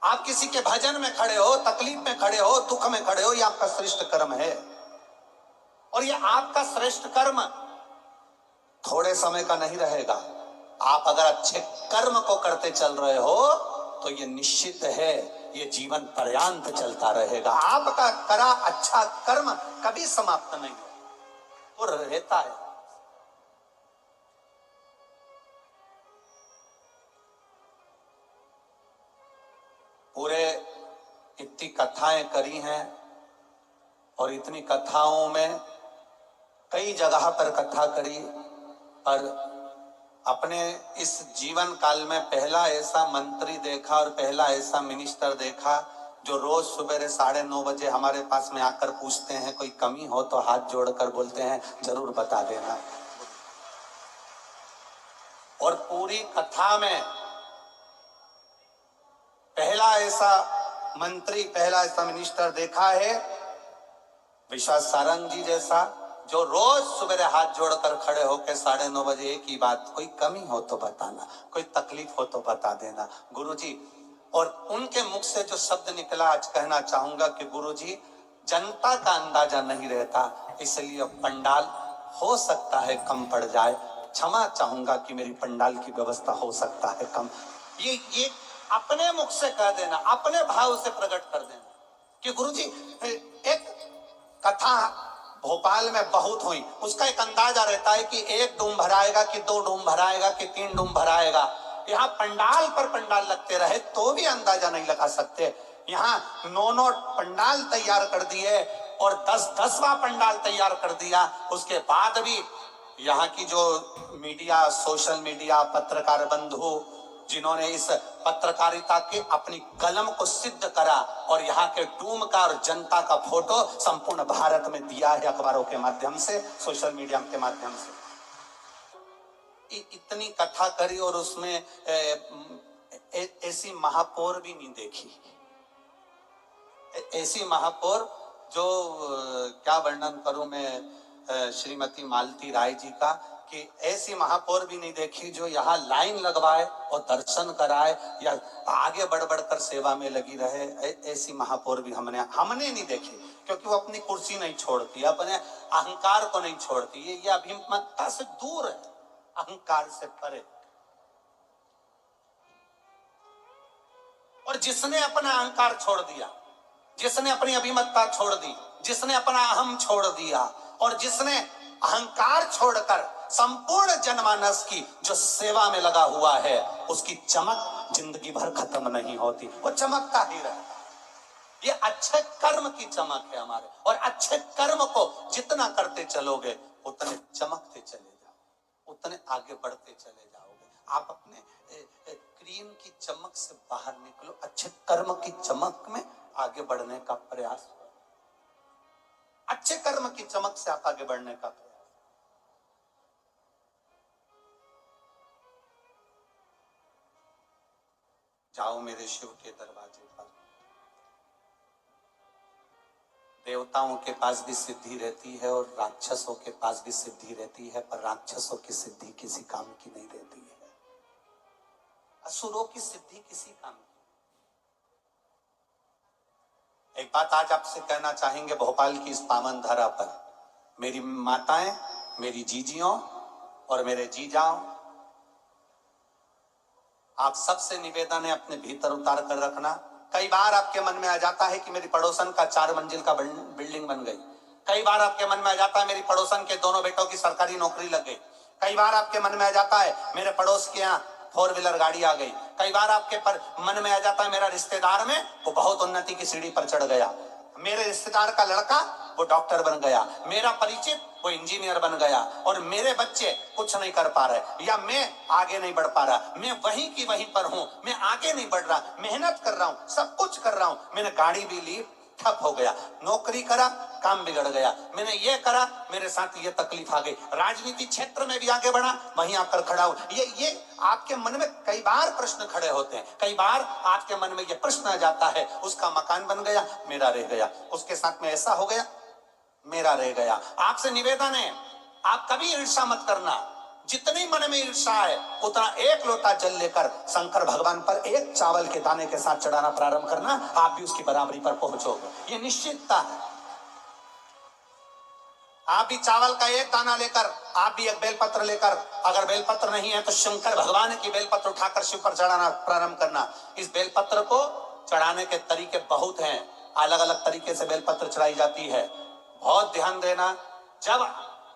आप किसी के भजन में खड़े हो, तकलीफ में खड़े हो, दुख में खड़े हो, ये आपका श्रेष्ठ कर्म है। और ये आपका श्रेष्ठ कर्म थोड़े समय का नहीं रहेगा। आप अगर अच्छे कर्म को करते चल रहे हो तो ये निश्चित है ये जीवन पर्यंत चलता रहेगा। आपका करा अच्छा कर्म कभी समाप्त नहीं हो, वो रहता है। पूरे इतनी कथाएं करी हैं और इतनी कथाओं में कई जगह पर कथा करी, पर अपने इस जीवन काल में पहला ऐसा मंत्री देखा और पहला ऐसा मिनिस्टर देखा जो रोज सुबह 9:30 बजे हमारे पास में आकर पूछते हैं, कोई कमी हो तो हाथ जोड़कर बोलते हैं जरूर बता देना। और पूरी कथा में पहला ऐसा मंत्री, पहला ऐसा मिनिस्टर देखा है विश्वास सारंग जी जैसा, जो रोज सुबह हाथ जोड़कर खड़े होकर 9:30 बजे एक ही बात, कोई कमी हो तो बताना, कोई तकलीफ हो तो बता देना गुरुजी। और उनके मुख से जो शब्द निकला, आज कहना चाहूंगा कि गुरुजी, जनता का अंदाजा नहीं रहता, इसलिए पंडाल हो सकता है कम पड़ जाए, क्षमा चाहूंगा कि मेरी पंडाल की व्यवस्था हो सकता है कम। ये अपने मुख से कह देना, अपने भाव से प्रकट कर देना कि गुरुजी, एक कथा भोपाल में बहुत हुई, उसका एक अंदाजा रहता है कि 1 डूम भराएगा कि 2 डूम भराएगा कि 3 डूम भराएगा। यहाँ पंडाल पर पंडाल लगते रहे तो भी अंदाजा नहीं लगा सकते। यहाँ 9 पंडाल तैयार कर दिए और 10वां पंडाल तैयार कर दिया, उसके बाद भी यहाँ की जो मीडिया, सोशल मीडिया, पत्रकार बंधु, जिन्होंने इस पत्रकारिता के अपनी कलम को सिद्ध करा और यहाँ के डूम का और जनता का फोटो संपूर्ण भारत में दिया है, अखबारों के माध्यम से, सोशल मीडिया के माध्यम से। इतनी कथा करी और उसमें ऐसी महापौर भी नहीं देखी, ऐसी महापौर जो क्या वर्णन करूं मैं श्रीमती मालती राय जी का, कि ऐसी महापौर भी नहीं देखी जो यहाँ लाइन लगवाए और दर्शन कराए या आगे बढ़ बढ़कर सेवा में लगी रहे। ऐसी महापौर भी हमने नहीं देखी, क्योंकि वो अपनी कुर्सी नहीं छोड़ती, अपने अहंकार को नहीं छोड़ती। ये अभिमतता से दूर है, अहंकार से परे। और जिसने अपना अहंकार छोड़ दिया, जिसने अपनी अभिमतता छोड़ दी, जिसने अपना अहम छोड़ दिया और जिसने अहंकार छोड़कर संपूर्ण जनमानस की जो सेवा में लगा हुआ है, उसकी चमक जिंदगी भर खत्म नहीं होती, वो चमकता ही रहता। ये अच्छे कर्म की चमक है हमारे, और अच्छे कर्म को जितना करते चलोगे उतने चमकते चले जाओ, उतने आगे बढ़ते चले जाओगे। आप अपने क्रीम की चमक से बाहर निकलो, अच्छे कर्म की चमक में आगे बढ़ने का प्रयास, अच्छे कर्म की चमक से आप आगे बढ़ने का प्रयास। जाओ मेरे शिव के दरवाजे पर, देवताओं के पास भी सिद्धि रहती है और राक्षसों के पास भी सिद्धि रहती है, पर राक्षसों की सिद्धि किसी काम की नहीं रहती है, असुरों की सिद्धि किसी काम की। एक बात आज आपसे कहना चाहेंगे, भोपाल की इस पावन धरा पर मेरी माताएं, मेरी जीजियों और मेरे जीजाओं, आप सबसे निवेदन है, अपने भीतर उतार कर रखना। कई बार आपके मन में आ जाता है कि मेरी पड़ोसन का 4 मंजिल का बिल्डिंग बन गई, कई बार आपके मन में आ जाता है मेरी पड़ोसन के दोनों बेटों की सरकारी नौकरी लग गई, कई बार आपके मन में आ जाता है मेरे पड़ोस के यहाँ 4 व्हीलर गाड़ी आ गई, कई बार आपके मन में आ जाता है मेरा रिश्तेदार में वो बहुत उन्नति की सीढ़ी पर चढ़ गया, मेरे रिश्तेदार का लड़का वो डॉक्टर बन गया, मेरा परिचित वो इंजीनियर बन गया, और मेरे बच्चे कुछ नहीं कर पा रहे, या मैं आगे नहीं बढ़ पा रहा, मैं वहीं की वहीं पर हूं, मैं आगे नहीं बढ़ रहा, मेहनत कर रहा हूं, सब कुछ कर रहा हूं, मैंने गाड़ी भी ली, ठप हो गया, नौकरी करा, काम बिगड़ गया, मैंने ये करा, मेरे साथ ये तकलीफ आ गई, राजनीति क्षेत्र में भी आगे बढ़ा, वहीं आकर खड़ा हूं। ये आपके मन में कई बार प्रश्न खड़े होते हैं, कई बार आपके मन में ये प्रश्न आ जाता है, उसका मकान बन गया, मेरा रह गया, उसके साथ में ऐसा हो गया, मेरा रह गया। आपसे निवेदन है, आप कभी ईर्ष्या मत करना, जितनी मन में ईर्ष्या है उतना एक लोटा जल लेकर शंकर भगवान पर एक चावल के दाने के साथ चढ़ाना प्रारंभ करना, आप भी उसकी बराबरी पर पहुंचोगे, ये निश्चितता है। आप भी चावल का एक दाना लेकर, आप भी एक बेलपत्र लेकर, अगर बेलपत्र नहीं है तो शंकर भगवान की बेलपत्र उठाकर शिव पर चढ़ाना प्रारंभ करना। इस बेलपत्र को चढ़ाने के तरीके बहुत हैं, अलग अलग तरीके से बेलपत्र चढ़ाई जाती है, बहुत ध्यान देना। जब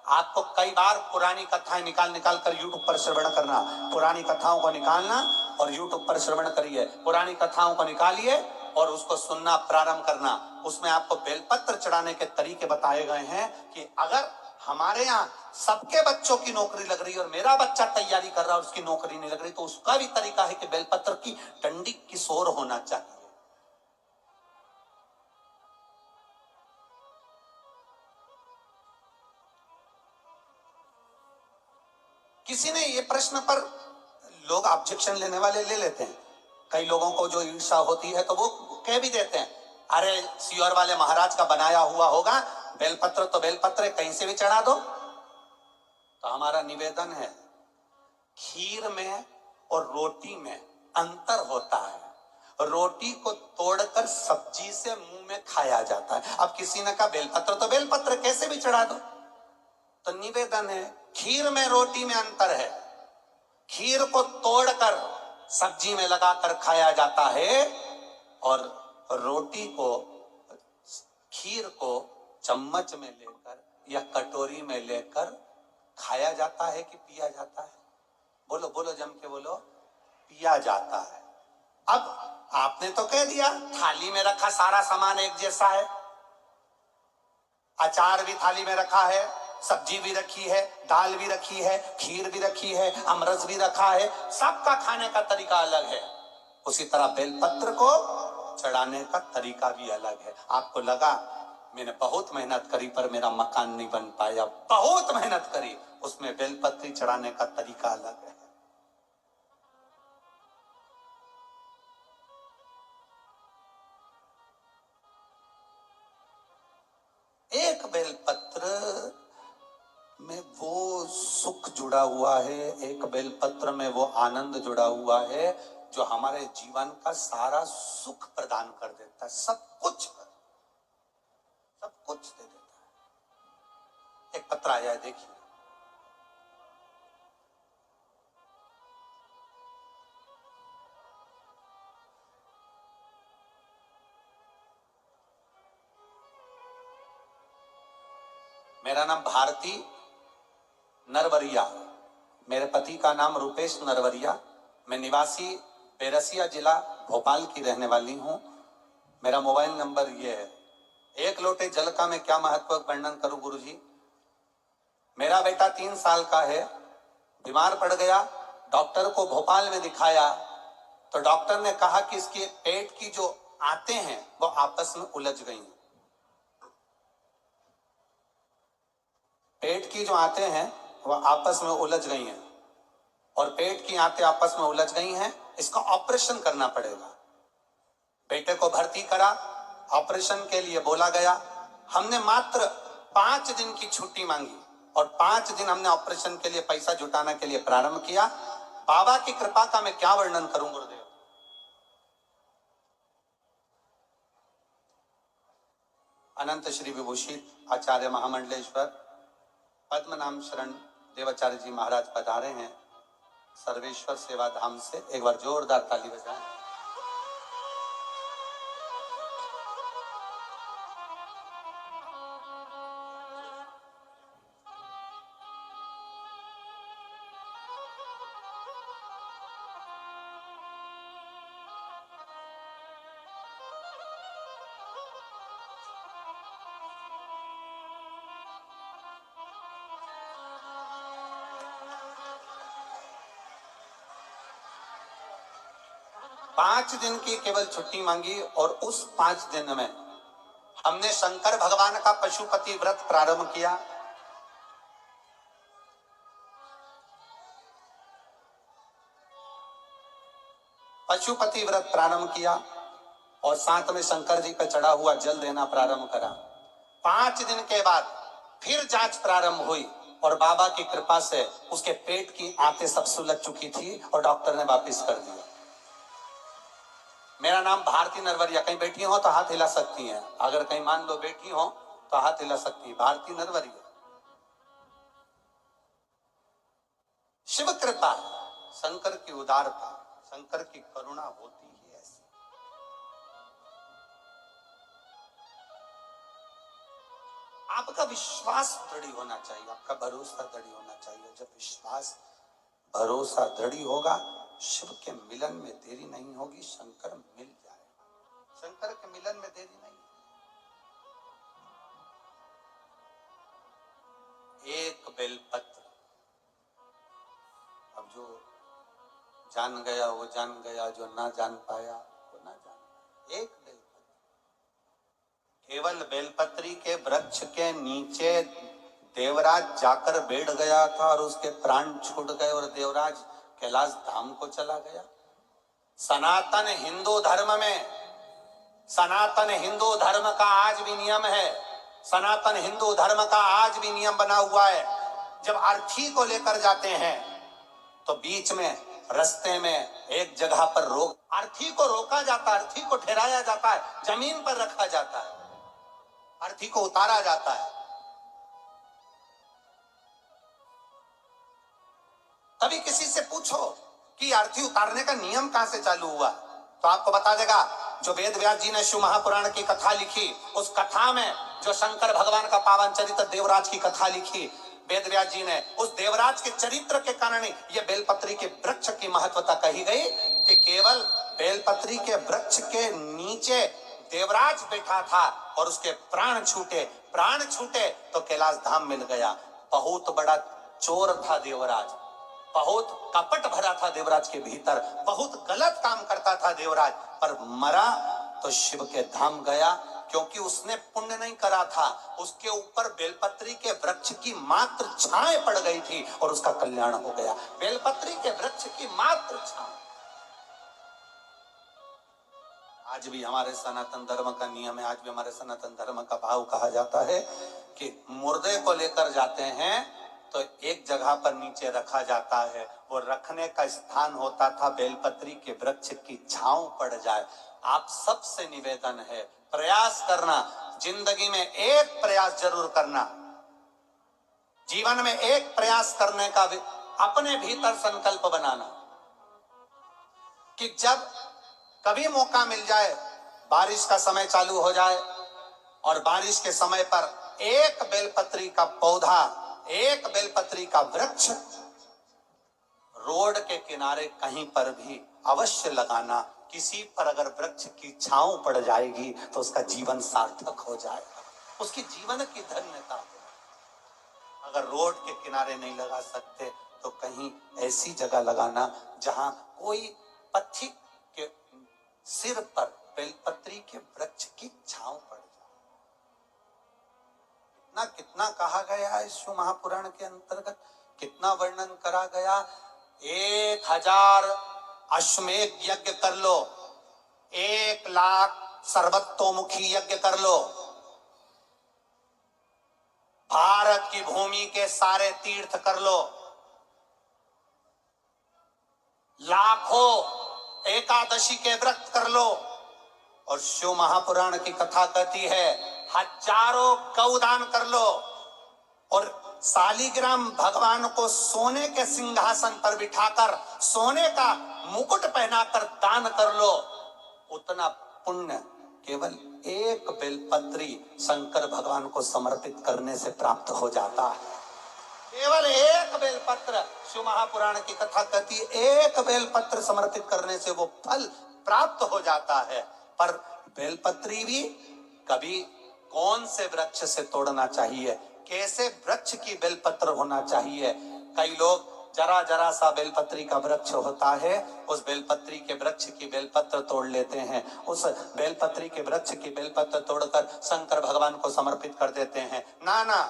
आपको कई बार पुरानी कथाएं निकाल निकाल कर यूट्यूब पर श्रवण करना, पुरानी कथाओं को निकालना और यूट्यूब पर श्रवण करिए, पुरानी कथाओं को निकालिए और उसको सुनना प्रारंभ करना। उसमें आपको बेलपत्र चढ़ाने के तरीके बताए गए हैं कि अगर हमारे यहाँ सबके बच्चों की नौकरी लग रही है और मेरा बच्चा तैयारी कर रहा है और उसकी नौकरी नहीं लग रही, तो उसका भी तरीका है कि बेलपत्र की डंडी किशोर होना चाहिए। किसी ने ये प्रश्न पर लोग ऑब्जेक्शन लेने वाले ले लेते हैं, कई लोगों को जो ईर्षा होती है तो वो कह भी देते हैं, अरे सियोर वाले महाराज का बनाया हुआ होगा, बेलपत्र तो बेलपत्र है, कहीं से भी चढ़ा दो। तो हमारा निवेदन है, खीर में और रोटी में अंतर होता है। रोटी को तोड़कर सब्जी से मुंह में खाया जाता है। अब किसी ने कहा बेलपत्र तो बेलपत्र, कैसे भी चढ़ा दो। तो निवेदन है, खीर में रोटी में अंतर है। खीर को तोड़कर सब्जी में लगाकर खाया जाता है और रोटी को, खीर को चम्मच में लेकर या कटोरी में लेकर खाया जाता है कि पिया जाता है? बोलो बोलो, जम के बोलो, पिया जाता है। अब आपने तो कह दिया थाली में रखा सारा सामान एक जैसा है, अचार भी थाली में रखा है, सब्जी भी रखी है, दाल भी रखी है, खीर भी रखी है, अमरस भी रखा है, सबका खाने का तरीका अलग है। उसी तरह बेलपत्र को चढ़ाने का तरीका भी अलग है। आपको लगा मैंने बहुत मेहनत करी पर मेरा मकान नहीं बन पाया, बहुत मेहनत करी, उसमें बेलपत्री चढ़ाने का तरीका अलग है। एक बेलपत्र में वो सुख जुड़ा हुआ है, एक बेलपत्र में वो आनंद जुड़ा हुआ है जो हमारे जीवन का सारा सुख प्रदान कर देता है, सब कुछ दे देता है। एक पत्र आया है, देखिए। मेरा नाम भारती नरवरिया, मेरे पति का नाम रूपेश नरवरिया, मैं निवासी बेरसिया जिला भोपाल की रहने वाली हूं। मेरा मोबाइल नंबर ये है। एक लोटे जल का मैं क्या महत्व वर्णन करूं गुरुजी। मेरा बेटा 3 साल का है, बीमार पड़ गया, डॉक्टर को भोपाल में दिखाया तो डॉक्टर ने कहा कि इसके पेट की जो आंतें हैं वो आपस में उलझ गई हैं। पेट की जो आंतें हैं वो आपस में उलझ गई हैं और पेट की आंतें आपस में उलझ गई हैं, इसका ऑपरेशन करना पड़ेगा। बेटे को भर्ती करा, ऑपरेशन के लिए बोला गया। हमने मात्र 5 दिन की छुट्टी मांगी और 5 दिन हमने ऑपरेशन के लिए पैसा जुटाने के लिए प्रारंभ किया। बाबा की कृपा का मैं क्या वर्णन करूं गुरुदेव। अनंत श्री विभूषित आचार्य महामंडलेश्वर पद्म नाम शरण देवाचार्य जी महाराज पधारे हैं सर्वेश्वर सेवा धाम से। एक बार जोरदार ताली बजाएं। पांच दिन की केवल छुट्टी मांगी और उस 5 दिन में हमने शंकर भगवान का पशुपति व्रत प्रारंभ किया। पशुपति व्रत प्रारंभ किया और साथ में शंकर जी पर चढ़ा हुआ जल देना प्रारंभ करा। 5 दिन के बाद फिर जांच प्रारंभ हुई और बाबा की कृपा से उसके पेट की आंतें सब सुलझ चुकी थी और डॉक्टर ने वापस कर दिया। मेरा नाम भारती नरवरिया। कहीं बैठी हो तो हाथ हिला सकती हैं, अगर कहीं मान लो बैठी हो तो हाथ हिला सकती है। भारती नरवरिया। शिव कृपा, शंकर की उदारता, शंकर की करुणा होती है ऐसी। आपका विश्वास दृढ़ होना चाहिए, आपका भरोसा दृढ़ होना चाहिए। जब विश्वास भरोसा दृढ़ होगा, शिव के मिलन में देरी नहीं होगी, शंकर मिल जाएगा। शंकर के मिलन में देरी नहीं। एक बेलपत्र, अब जो जान गया वो जान गया, जो ना जान पाया वो ना जान। एक बेलपत्र, केवल बेलपत्री के वृक्ष के नीचे देवराज जाकर बैठ गया था और उसके प्राण छूट गए और देवराज कैलाश धाम को चला गया। सनातन हिंदू धर्म में, सनातन हिंदू धर्म का आज भी नियम है, सनातन हिंदू धर्म का आज भी नियम बना हुआ है, जब अर्थी को लेकर जाते हैं तो बीच में रास्ते में एक जगह पर रोक, अर्थी को रोका जाता है, अर्थी को ठहराया जाता है, जमीन पर रखा जाता है, अर्थी को उतारा जाता है। कभी किसी से पूछो कि अर्थी उतारने का नियम कहां से चालू हुआ, तो आपको बता देगा जो वेद व्यास जी ने शिव महापुराण की कथा लिखी, उस कथा में जो शंकर भगवान का पावन चरित्र देवराज की कथा लिखी वेद व्यास जी ने, उस देवराज के चरित्र के कारण ये बेलपत्री के वृक्ष की महत्वता कही गई कि केवल बेलपत्री के वृक्ष के नीचे देवराज बैठा था और उसके प्राण छूटे तो कैलाश धाम मिल गया। बहुत बड़ा चोर था देवराज, बहुत कपट भरा था देवराज के भीतर, बहुत गलत काम करता था देवराज, पर मरा तो शिव के धाम गया, क्योंकि उसने पुण्य नहीं करा था, उसके ऊपर बेलपत्री के वृक्ष की मात्र छाएं पड़ गई थी और उसका कल्याण हो गया। बेलपत्री के वृक्ष की मात्र छाएं। आज भी हमारे सनातन धर्म का नियम है, आज भी हमारे सनातन धर्म का भाव कहा जाता है कि मुर्दे को लेकर जाते हैं तो एक जगह पर नीचे रखा जाता है, वो रखने का स्थान होता था बेलपत्री के वृक्ष की छांव पड़ जाए। आप सबसे निवेदन है, प्रयास करना, जिंदगी में एक प्रयास जरूर करना, जीवन में एक प्रयास करने का भी अपने भीतर संकल्प बनाना कि जब कभी मौका मिल जाए, बारिश का समय चालू हो जाए और बारिश के समय पर एक बेलपत्री का पौधा, एक बेलपत्री का वृक्ष रोड के किनारे कहीं पर भी अवश्य लगाना। किसी पर अगर वृक्ष की छांव पड़ जाएगी तो उसका जीवन सार्थक हो जाएगा, उसकी जीवन की धन्यता हो। अगर रोड के किनारे नहीं लगा सकते तो कहीं ऐसी जगह लगाना जहां कोई पथिक के सिर पर बेलपत्री के वृक्ष की छांव पड़ जाए। ना कितना कहा गया है शिव महापुराण के अंतर्गत, कितना वर्णन करा गया। 1000 अश्वमेध यज्ञ कर लो, 1,00,000 सर्वतोमुखी यज्ञ कर लो, भारत की भूमि के सारे तीर्थ कर लो, लाखों एकादशी के व्रत कर लो, और शिव महापुराण की कथा कहती है हजारों गौदान कर लो, और शालिग्राम भगवान को सोने के सिंहासन पर बिठाकर सोने का मुकुट पहनाकर दान कर लो। उतना पुण्य केवल एक बेलपत्री शंकर भगवान को समर्पित करने से प्राप्त हो जाता है। केवल एक बेलपत्र, शिव महापुराण की कथा कहती है एक बेलपत्र समर्पित करने से वो फल प्राप्त हो जाता है। पर बेलपत्री भी कभी कौन से वृक्ष से तोड़ना चाहिए, कैसे वृक्ष की बेलपत्र होना चाहिए। कई लोग जरा जरा सा बेलपत्री का वृक्ष होता है, उस बेलपत्री के वृक्ष की बेलपत्र तोड़ लेते हैं, उस बेलपत्री के वृक्ष की बेलपत्र तोड़कर शंकर भगवान को समर्पित कर देते हैं। ना ना,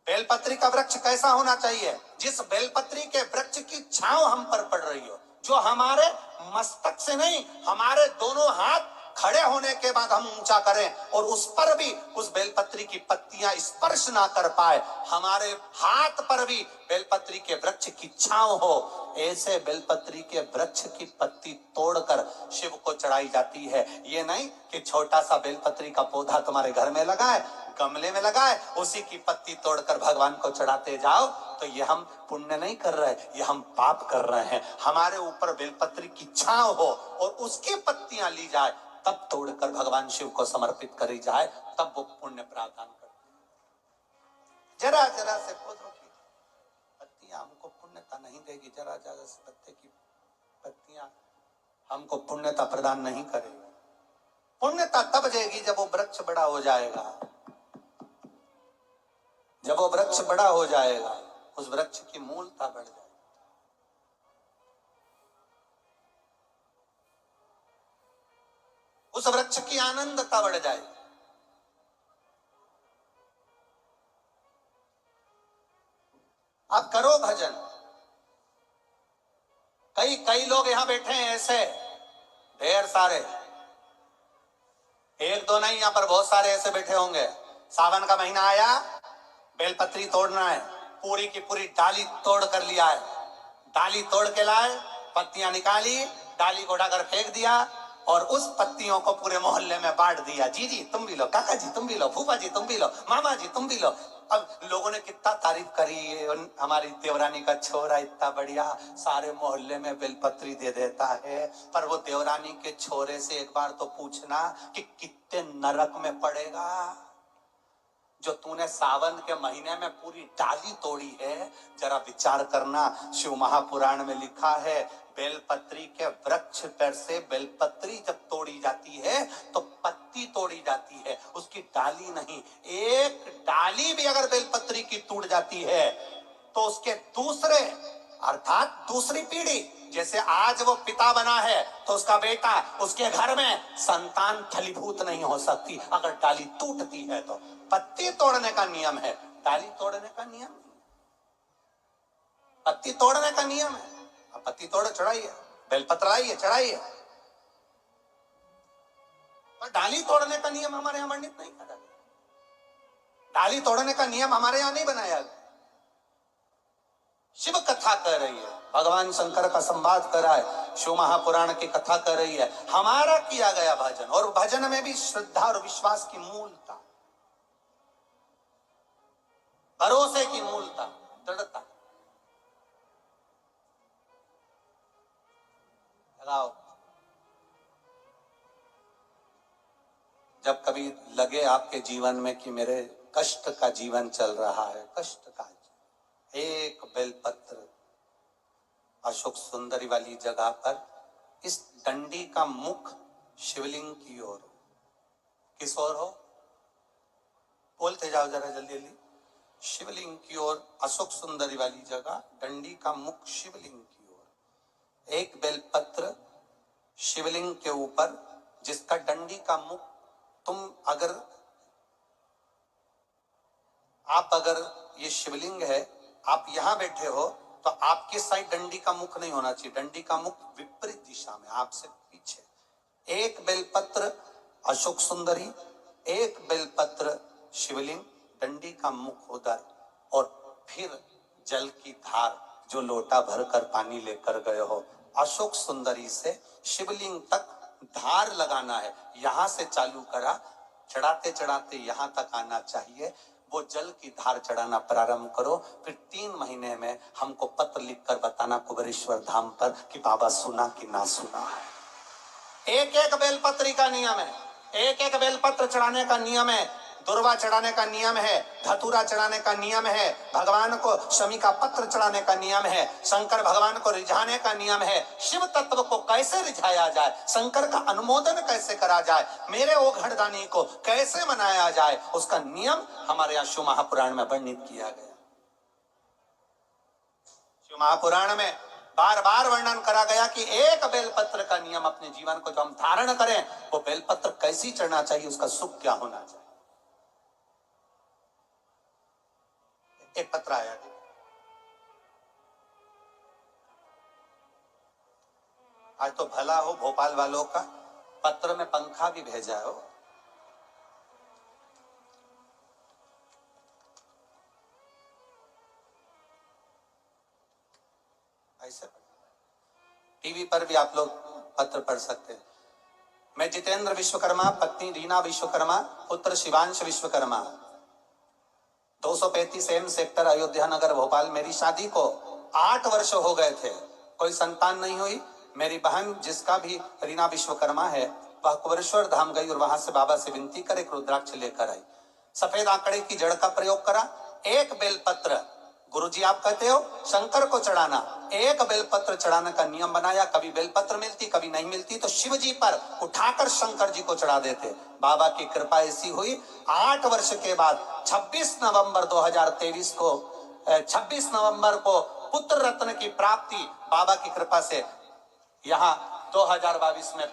बेलपत्री का वृक्ष कैसा होना चाहिए, जिस बेलपत्री के वृक्ष की छांव हम पर पड़ रही हो, जो हमारे मस्तक से नहीं, हमारे दोनों हाथ खड़े होने के बाद हम ऊंचा करें और उस पर भी उस बेलपत्री की पत्तियां स्पर्श ना कर पाए, हमारे हाथ पर भी बेलपत्री के वृक्ष की छांव हो। ऐसे बेलपत्री के वृक्ष की पत्ती तोड़कर शिव को चढ़ाई जाती है। ये नहीं कि छोटा सा बेलपत्री का पौधा तुम्हारे घर में लगा है, गमले में लगा है, उसी की पत्ती तोड़कर भगवान को चढ़ाते जाओ, तो ये हम पुण्य नहीं कर रहे, ये हम पाप कर रहे हैं। हमारे ऊपर बेलपत्री की छांव हो और उसकी पत्तियां ली जाए, तब तोड़कर भगवान शिव को समर्पित करी जाए, तब वो पुण्य प्रावधान करते हैं। जरा जरा से पौधों की पत्तियां हमको पुण्यता नहीं देगी, जरा जरा से पत्ते की पत्तियां हमको पुण्यता प्रदान नहीं करेगी। पुण्यता तब देगी जब वो वृक्ष बड़ा हो जाएगा, जब वो वृक्ष बड़ा हो जाएगा, उस वृक्ष की मूलता बढ़ जाएगी। उस वृक्ष की आनंदता बढ़ जाएगी। आप करो भजन, ऐसे ढेर सारे, एक दो नहीं, यहाँ पर बहुत सारे ऐसे बैठे होंगे। सावन का महीना आया, बेलपत्री तोड़ना है, पूरी की पूरी डाली तोड़ कर लिया है, डाली तोड़ के लाए, पत्तियां निकाली, डाली को उठाकर फेंक दिया और उस पत्तियों को पूरे मोहल्ले में बांट दिया। जी जी तुम भी लो, काका जी तुम भी लो, फूफा जी तुम भी लो, मामा जी तुम भी लो। अब लोगों ने कितना तारीफ करी, हमारी देवरानी का छोरा इतना बढ़िया सारे मोहल्ले में बेलपत्री दे देता है। पर वो देवरानी के छोरे से एक बार तो पूछना कि कितने नरक में पड़ेगा जो तूने सावन के महीने में पूरी डाली तोड़ी है। जरा विचार करना, शिव महापुराण में लिखा है बेलपत्री के वृक्ष पर से बेलपत्री जब तोड़ी जाती है तो पत्ती तोड़ी जाती है, उसकी डाली नहीं। एक डाली भी अगर बेलपत्री की टूट जाती है तो उसके दूसरे अर्थात दूसरी पीढ़ी, जैसे आज वो पिता बना है तो उसका बेटा, उसके घर में संतान फलीभूत नहीं हो सकती अगर डाली टूटती है तो। पत्ती तोड़ने का नियम है, डाली तोड़ने का नियम नहीं। पत्ती तोड़ने का नियम है, अब पत्ती तोड़ चढ़ाइए, बेलपत्र आइए चढ़ाइए, पर डाली तोड़ने का नियम हमारे यहां वर्णित नहीं करा गया। डाली तोड़ने का नियम हमारे यहां नहीं बनाया गया। शिव कथा कर रही है, भगवान शंकर का संवाद कर रहा है, शिव महापुराण की कथा कर रही है, हमारा किया गया भजन, और भजन में भी श्रद्धा और विश्वास की मूलता, भरोसे की मूलता, दृढ़ता। लगाओ, जब कभी लगे आपके जीवन में कि मेरे कष्ट का जीवन चल रहा है, कष्ट का, एक बेलपत्र अशोक सुंदरी वाली जगह पर इस डंडी का मुख शिवलिंग की ओर हो। किस ओर हो? बोलते जाओ जरा जल्दी जल्दी। शिवलिंग की ओर, अशोक सुंदरी वाली जगह, डंडी का मुख शिवलिंग की ओर। एक बेलपत्र शिवलिंग के ऊपर, जिसका डंडी का मुख, तुम अगर ये शिवलिंग है, आप यहां बैठे हो तो आपके साइड डंडी का मुख नहीं होना चाहिए, डंडी का मुख विपरीत दिशा में, आपसे पीछे। एक बेलपत्र अशोक सुंदरी, एक बेलपत्र शिवलिंग, डंडी का मुख उधर, और फिर जल की धार, जो लोटा भरकर पानी लेकर गए हो, अशोक सुंदरी से शिवलिंग तक धार लगाना है। यहां से चालू करा, चढ़ाते चढ़ाते यहां तक आना चाहिए। वो जल की धार चढ़ाना प्रारंभ करो, फिर 3 महीने में हमको पत्र लिखकर बताना कुबेरेश्वर धाम पर कि बाबा सुना कि ना सुना है। एक एक बेलपत्री का नियम है, एक एक बेलपत्र चढ़ाने का नियम है, दुर्वा चढ़ाने का नियम है, धतूरा चढ़ाने का नियम है, भगवान को शमी का पत्र चढ़ाने का नियम है, शंकर भगवान को रिझाने का नियम है। शिव तत्व को कैसे रिझाया जाए, शंकर का अनुमोदन कैसे करा जाए, मेरे ओ घड़दानी को कैसे मनाया जाए, उसका नियम हमारे यहाँ शिव महापुराण में वर्णित किया गया। शिव महापुराण में बार बार वर्णन करा गया कि एक बेलपत्र का नियम, अपने जीवन को जो हम धारण करें वो बेलपत्र कैसी चढ़ना चाहिए, उसका सुख क्या होना चाहिए। एक पत्र आया, आज तो भला हो भोपाल वालों का, पत्र में पंखा भी भेजा हो। ऐसे टीवी पर भी आप लोग पत्र पढ़ सकते हैं। मैं जितेंद्र विश्वकर्मा, पत्नी रीना विश्वकर्मा, पुत्र शिवांश विश्वकर्मा, 235 एम सेक्टर, अयोध्या नगर, भोपाल। मेरी शादी को 8 वर्ष हो गए थे, कोई संतान नहीं हुई। मेरी बहन, जिसका भी रीना विश्वकर्मा है, वह कुबेरेश्वर धाम गई और वहां से बाबा से विनती कर एक रुद्राक्ष लेकर आई। सफेद आंकड़े की जड़ का प्रयोग करा, एक बेलपत्र, गुरुजी आप कहते हो शंकर को चढ़ाना, एक बेलपत्र चढ़ाने का नियम बनाया। कभी बेलपत्र मिलती, कभी नहीं मिलती तो शिव जी पर उठाकर शंकर जी को चढ़ा देते। बाबा की कृपा ऐसी हुई, 8 वर्ष के बाद 26 नवंबर 2023 को 26 नवंबर को पुत्र रत्न की प्राप्ति बाबा की कृपा से यहाँ 2022 में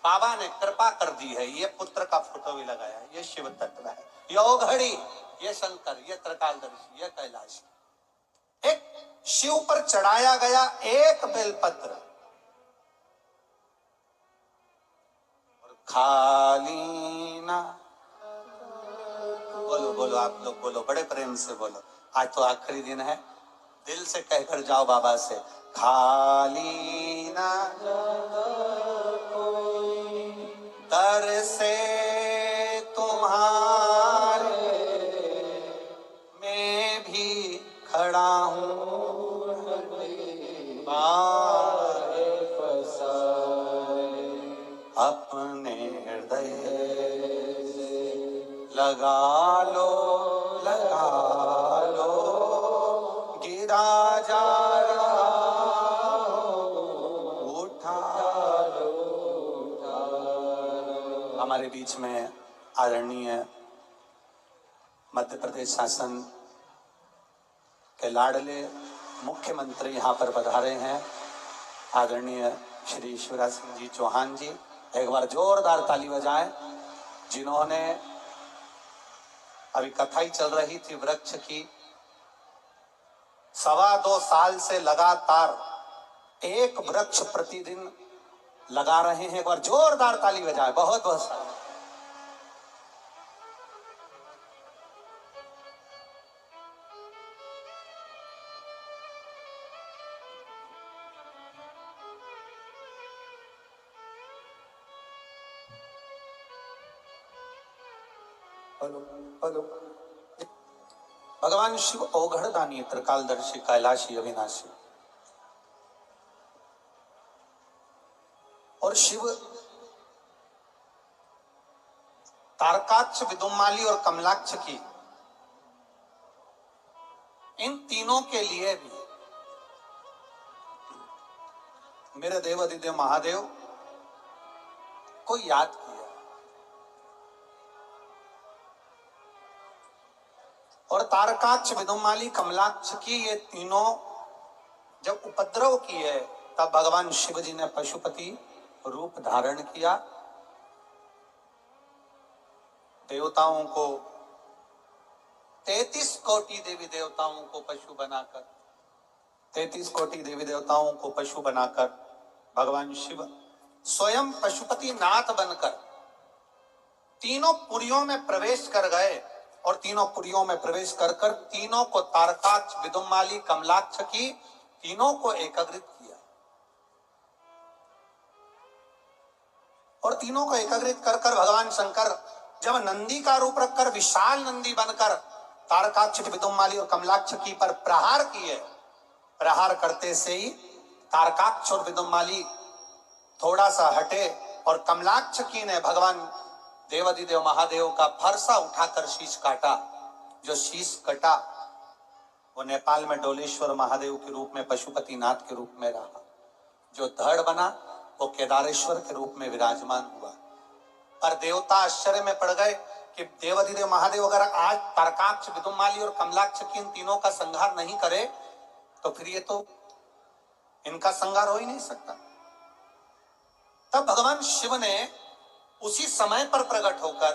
बाबा ने कृपा कर दी है। ये पुत्र का फोटो भी लगाया है, ये शिव तत्व है, ये ओघड़ी, ये शंकर, ये त्रिकालदर्शी, ये कैलाश। एक शिव पर चढ़ाया गया एक बेलपत्र, खाली ना। बोलो बोलो, आप लोग बोलो, बड़े प्रेम से बोलो। आज तो आखिरी दिन है, दिल से कहकर जाओ बाबा से, खाली ना दर से तुम्हारे मैं भी खड़ा हूँ, बार अपने हृदय लगा लो, लगा लो, गिरा जा रहा उठा लो। हमारे बीच में आदरणीय मध्य प्रदेश शासन के लाडले मुख्यमंत्री यहाँ पर पधारे हैं, आदरणीय श्री शिवराज सिंह जी चौहान जी। एक बार जोरदार ताली बजाएं, जिन्होंने, अभी कथा ही चल रही थी वृक्ष की, 2.25 साल से लगातार एक वृक्ष प्रतिदिन लगा रहे हैं। एक बार जोरदार ताली बजाएं, बहुत बहुत सारे। Hello hello. भगवान शिव औघड़दानी, त्रिकालदर्शी, कैलाशी, अविनाशी। और शिव तारकाक्ष, विदुमाली और कमलाक्ष की, इन तीनों के लिए भी मेरे देव अधिदेव महादेव को याद किया। और तारकाक्ष, विदुमाली, कमलाक्ष की ये तीनों जब उपद्रव किए, तब भगवान शिव जी ने पशुपति रूप धारण किया। देवताओं को, 33 कोटि देवी देवताओं को पशु बनाकर, 33 कोटि देवी देवताओं को पशु बनाकर भगवान शिव स्वयं पशुपति नाथ बनकर तीनों पुरियों में प्रवेश कर गए। और तीनों पुरियों में प्रवेश कर कर तीनों को, तारकाक्ष, विदुमाली, कमलाक्ष की तीनों को एकाग्रित किया। और तीनों को एकाग्रित कर कर भगवान शंकर जब नंदी का रूप रखकर, विशाल नंदी बनकर तारकाक्ष, विदुमाली और कमलाक्ष की पर प्रहार किए, प्रहार करते से ही तारकाक्ष और विदुमाली थोड़ा सा हटे और कमलाक्ष की ने भगवान देवाधिदेव महादेव का फरसा उठाकर शीश काटा। जो शीश कटा वो नेपाल में डोलेश्वर महादेव के रूप में, पशुपतिनाथ के रूप में रहा। जो धड़ बना वो केदारेश्वर के रूप में विराजमान हुआ। पर देवता आश्चर्य में पड़ गए कि देवाधिदेव महादेव अगर आज तारकाक्ष, विदुमाली और कमलाक्ष की इन तीनों का संहार नहीं करे तो फिर ये तो इनका संहार हो ही नहीं सकता। तब भगवान शिव ने उसी समय पर प्रकट होकर,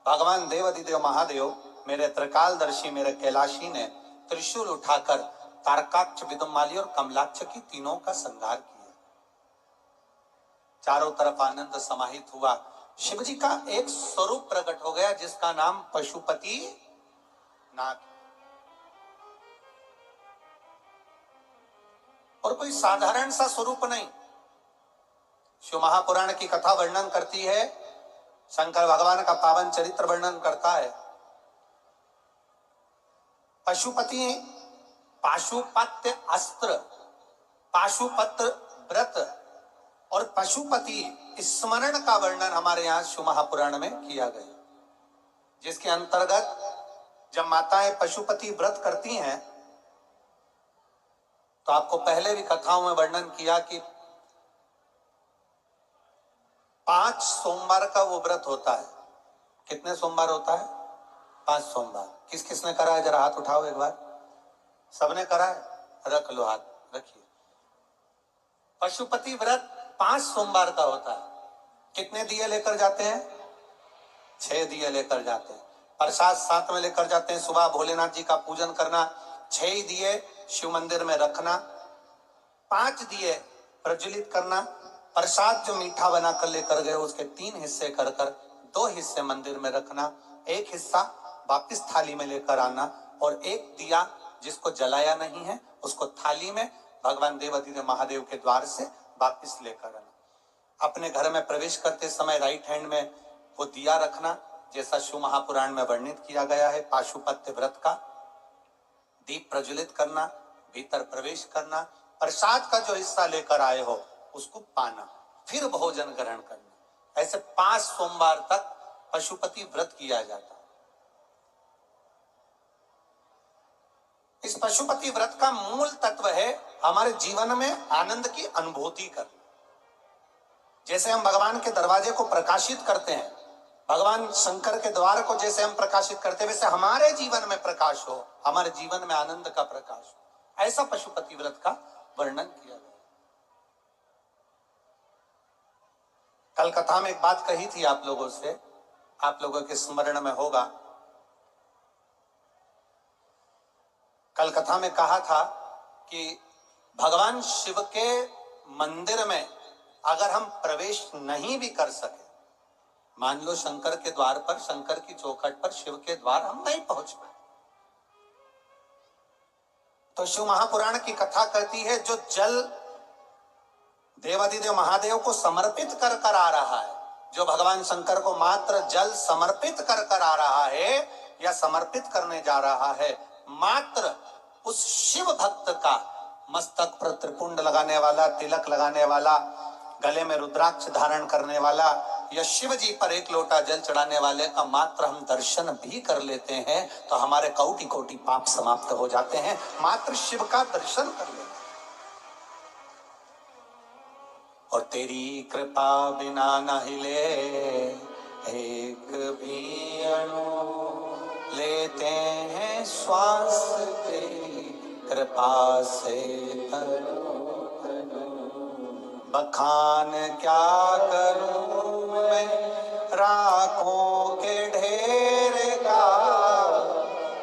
भगवान देवाधिदेव महादेव, मेरे त्रिकालदर्शी, मेरे कैलाशी ने त्रिशूल उठाकर तारकाक्ष, विदुमाली और कमलाक्ष की तीनों का संहार किया। चारों तरफ आनंद समाहित हुआ। शिव जी का एक स्वरूप प्रकट हो गया जिसका नाम पशुपति नाथ। और कोई साधारण सा स्वरूप नहीं। शिव महापुराण की कथा वर्णन करती है, शंकर भगवान का पावन चरित्र वर्णन करता है। पशुपति पाशुपत्य अस्त्र, पाशुपत्र व्रत और पशुपति स्मरण का वर्णन हमारे यहाँ शिव महापुराण में किया गया, जिसके अंतर्गत जब माताएं पशुपति व्रत करती हैं तो आपको पहले भी कथाओं में वर्णन किया कि 5 सोमवार का वो व्रत होता है। कितने सोमवार होता है? 5 सोमवार। किस किसने करा है? जरा हाथ उठाओ एक बार। सबने करा है? रख लो हाथ, रखिए। पशुपति व्रत 5 सोमवार का होता है। कितने दिए लेकर जाते हैं? 6 दिए लेकर जाते हैं। प्रसाद साथ में लेकर जाते हैं। सुबह भोलेनाथ जी का पूजन करना, 6 दिए शिव मंदिर में रखना, 5 दिए प्रज्वलित करना प्रसाद जो मीठा बना कर लेकर गए उसके 3 हिस्से कर कर 2 हिस्से मंदिर में रखना, एक हिस्सा वापिस थाली में लेकर आना और एक दिया जिसको जलाया नहीं है उसको थाली में भगवान देवाधिदेव महादेव के द्वार से वापिस लेकर आना। अपने घर में प्रवेश करते समय राइट हैंड में वो दिया रखना, जैसा शिव महापुराण में वर्णित किया गया है। पाशुपत्य व्रत का दीप प्रज्वलित करना, भीतर प्रवेश करना, प्रसाद का जो हिस्सा लेकर आए हो उसको पाना, फिर भोजन ग्रहण करना। ऐसे 5 सोमवार तक पशुपति व्रत किया जाता है। इस पशुपति व्रत का मूल तत्व है हमारे जीवन में आनंद की अनुभूति करना। जैसे हम भगवान के दरवाजे को प्रकाशित करते हैं, भगवान शंकर के द्वार को जैसे हम प्रकाशित करते हैं, वैसे हमारे जीवन में प्रकाश हो, हमारे जीवन में आनंद का प्रकाश हो। ऐसा पशुपति व्रत का वर्णन किया गया। कल कथा में एक बात कही थी आप लोगों से, आप लोगों के स्मरण में होगा। कल कथा में कहा था कि भगवान शिव के मंदिर में अगर हम प्रवेश नहीं भी कर सके, मान लो शंकर के द्वार पर, शंकर की चौखट पर शिव के द्वार हम नहीं पहुंच पाए, तो शिव महापुराण की कथा कहती है जो जल देवाधिदेव महादेव को समर्पित कर कर आ रहा है, जो भगवान शंकर को मात्र जल समर्पित कर कर आ रहा है या समर्पित करने जा रहा है, मात्र उस शिव भक्त का मस्तक पर त्रिपुंड लगाने वाला, तिलक लगाने वाला, गले में रुद्राक्ष धारण करने वाला या शिव जी पर 1 लोटा जल चढ़ाने वाले का मात्र हम दर्शन भी कर लेते हैं तो हमारे कोटि कोटि पाप समाप्त हो जाते हैं। मात्र शिव का दर्शन कर लेते हैं। और तेरी कृपा बिना न हिले एक भी अणु, लेते हैं श्वास तेरी कृपा से तनु। बखान क्या करूं मैं राखों के ढेर का,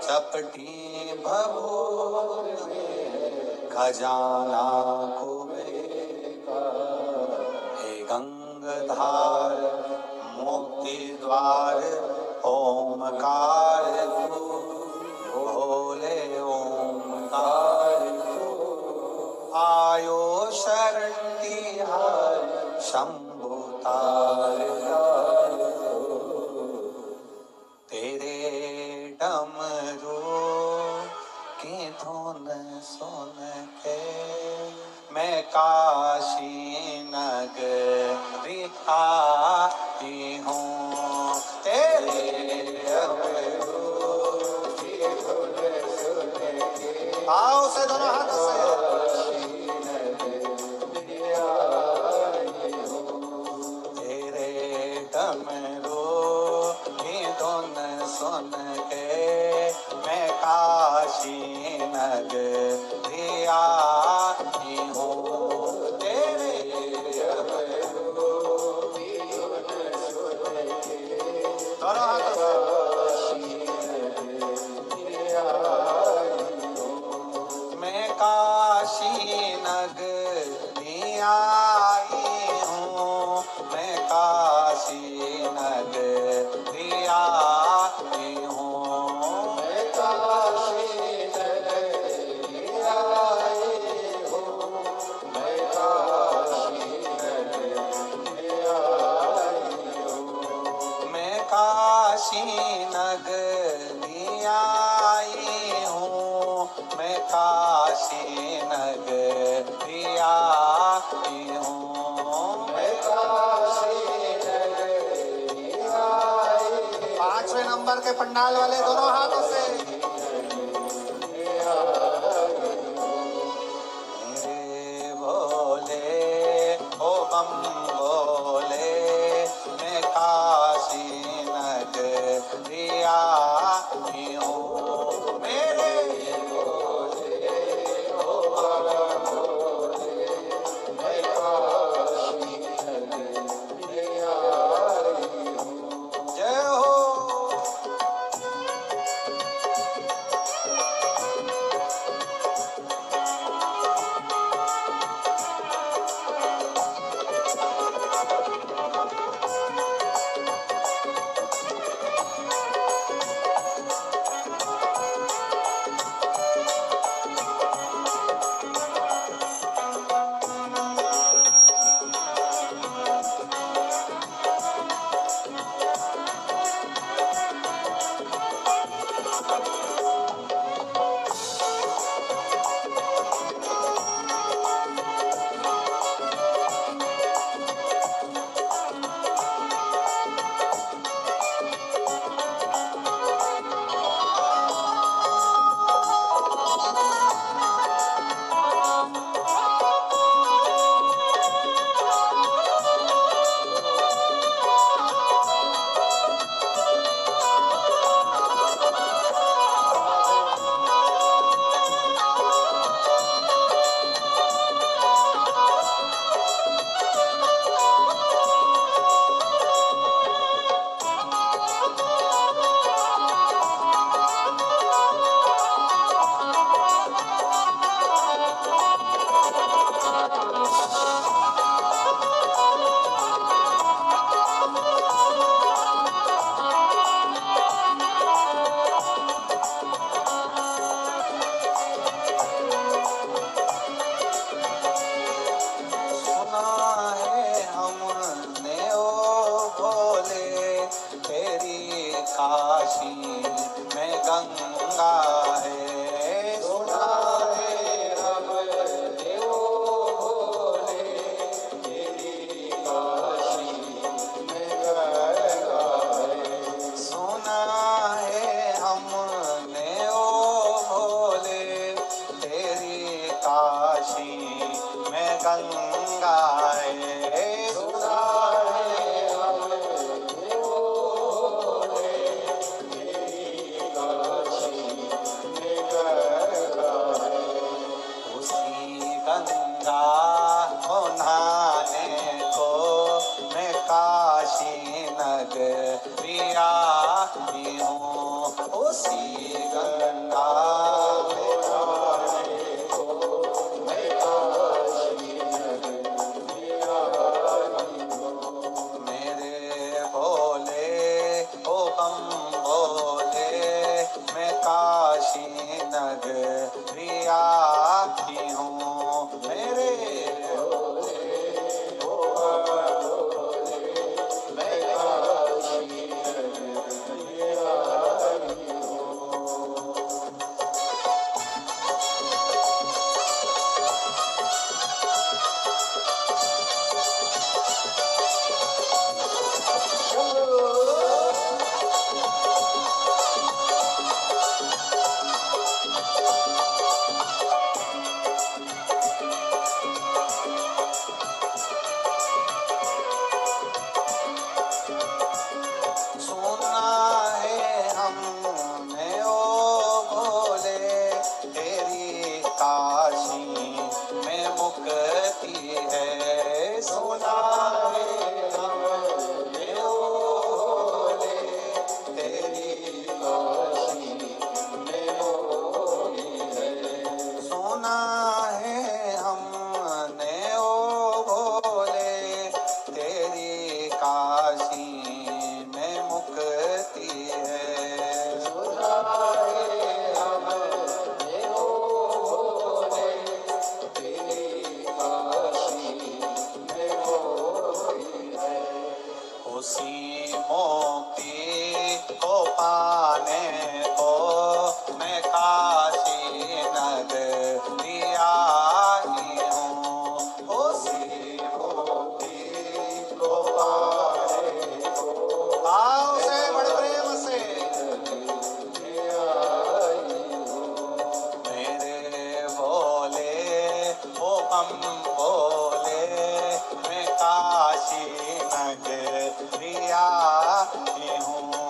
चपटी भभूत में खजाना कुबेर का। हे गंगाधार मुक्ति द्वार ओमकार तू, भोले ओमकार तू। आयो शरण तिहार शंभु तार तार, तेरे डमरू की धुन सुन के मैं काशी नगरी आई हूँ। तेरे डमरू की धुन सुन के, आओ से दोनों हाथ से, सुन के मैं काशी नगरी आई हूँ। तेरे दोनों मैं काशी नगरी आई हूँ, मैं काशी नगरी आई हूँ, मैं काशी नगरी आई हूँ, मैं काशी नगरी आई हूँ, मैं काशी नगरी आई हूँ, मैं काशी नगरी आई हूँ, मैं काशी नगरी आई। 5वें नंबर के पंडाल वाले दोनों हाथों से, मेरे भोले ओ बम भोले, मैं काशी नगरी आई हूँ। मेरे भोले ओ बम भोले, मैं काशी नगरी आई हूँ। जय हो। काशी में गंगा है। सुना है हमने ओ भोले, तेरी काशी में गंगा है। सुना है हमने ओ भोले, तेरी काशी में गंगा है। सुना है हमने ओ भोले, तेरी काशी में गंगा है। उसी गंगा को नहाने को मैं काशी नगरी आई हूँ। उसी गंगा में नहाने को मैं काशी नगरी आई हूँ। मेरे भोले ओ बम भोले, मैं काशी नगरी आई हूँ। मेरे भोले ओ बम भोले, मैं काशी नगरी आई हूँ। सुना है हमने ओ भोले, तेरी काशी में मुक्ति है। सुना है हमने ओ भोले, तेरी काशी में मुक्ति है। सुना है हमने ओ भोले, तेरी काशी में मुक्ति है। सुना है हमने ओ भोले, तेरी काशी में मुक्ति है। उसी मुक्ति को पाने को मैं काशी नगरी आई हूँ। उसी मुक्ति को पाने को भाव से बड़े प्रेम से आई हूँ। मेरे भोले ओ बम भोले, मैं काशी नगरी आई हूँ।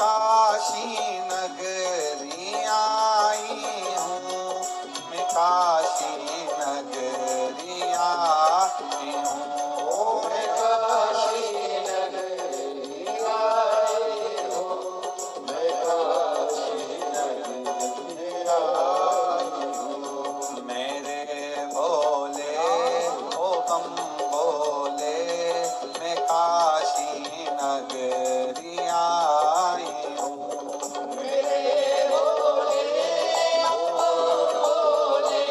काशी नगरी आई हूँ, मैं काशी नगरी आई हूँ, मैं काशी नगरी आई हूँ, मैं काशी नगरी आई हूँ। मेरे भोले ओ बम बोले, मैं काशी नगरी आई हूँ। मेरे भोले ओ बोले,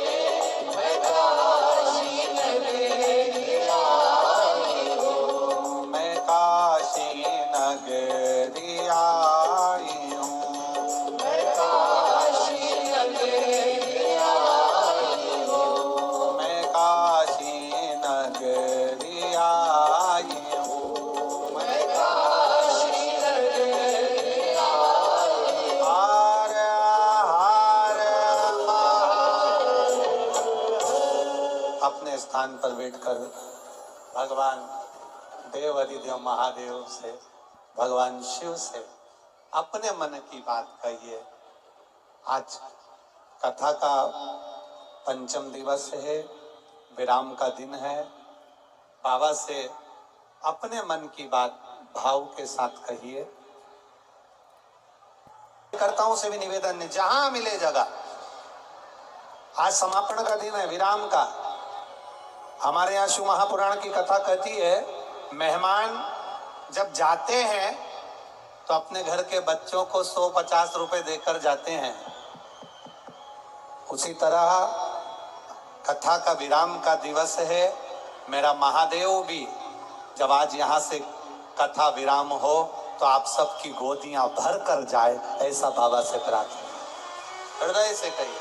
मैं काशी नगरी आई हूँ, मैं काशी नगरी आई हूँ, मैं काशी नगरी आई हूँ, मैं काशी नगरी आई हूँ, मैं काशी नगरी आई हूँ। हर हर महादेव। अपने स्थान पर बैठकर भगवान देव अधिदेव महादेव से, भगवान शिव से अपने मन की बात कहिए। आज कथा का पंचम दिवस है, विराम का दिन है। बाबा से अपने मन की बात भाव के साथ कहिए। कर्ताओं से भी निवेदन है, जहां मिले जगह, आज समापन का दिन है, विराम का। हमारे यहाँ शिव महापुराण की कथा कहती है, मेहमान जब जाते हैं तो अपने घर के बच्चों को 150 रुपए देकर जाते हैं। उसी तरह कथा का विराम का दिवस है। मेरा महादेव भी जब आज यहाँ से कथा विराम हो तो आप सबकी गोदियां भर कर जाए, ऐसा बाबा से प्रार्थना, हृदय से कहिए।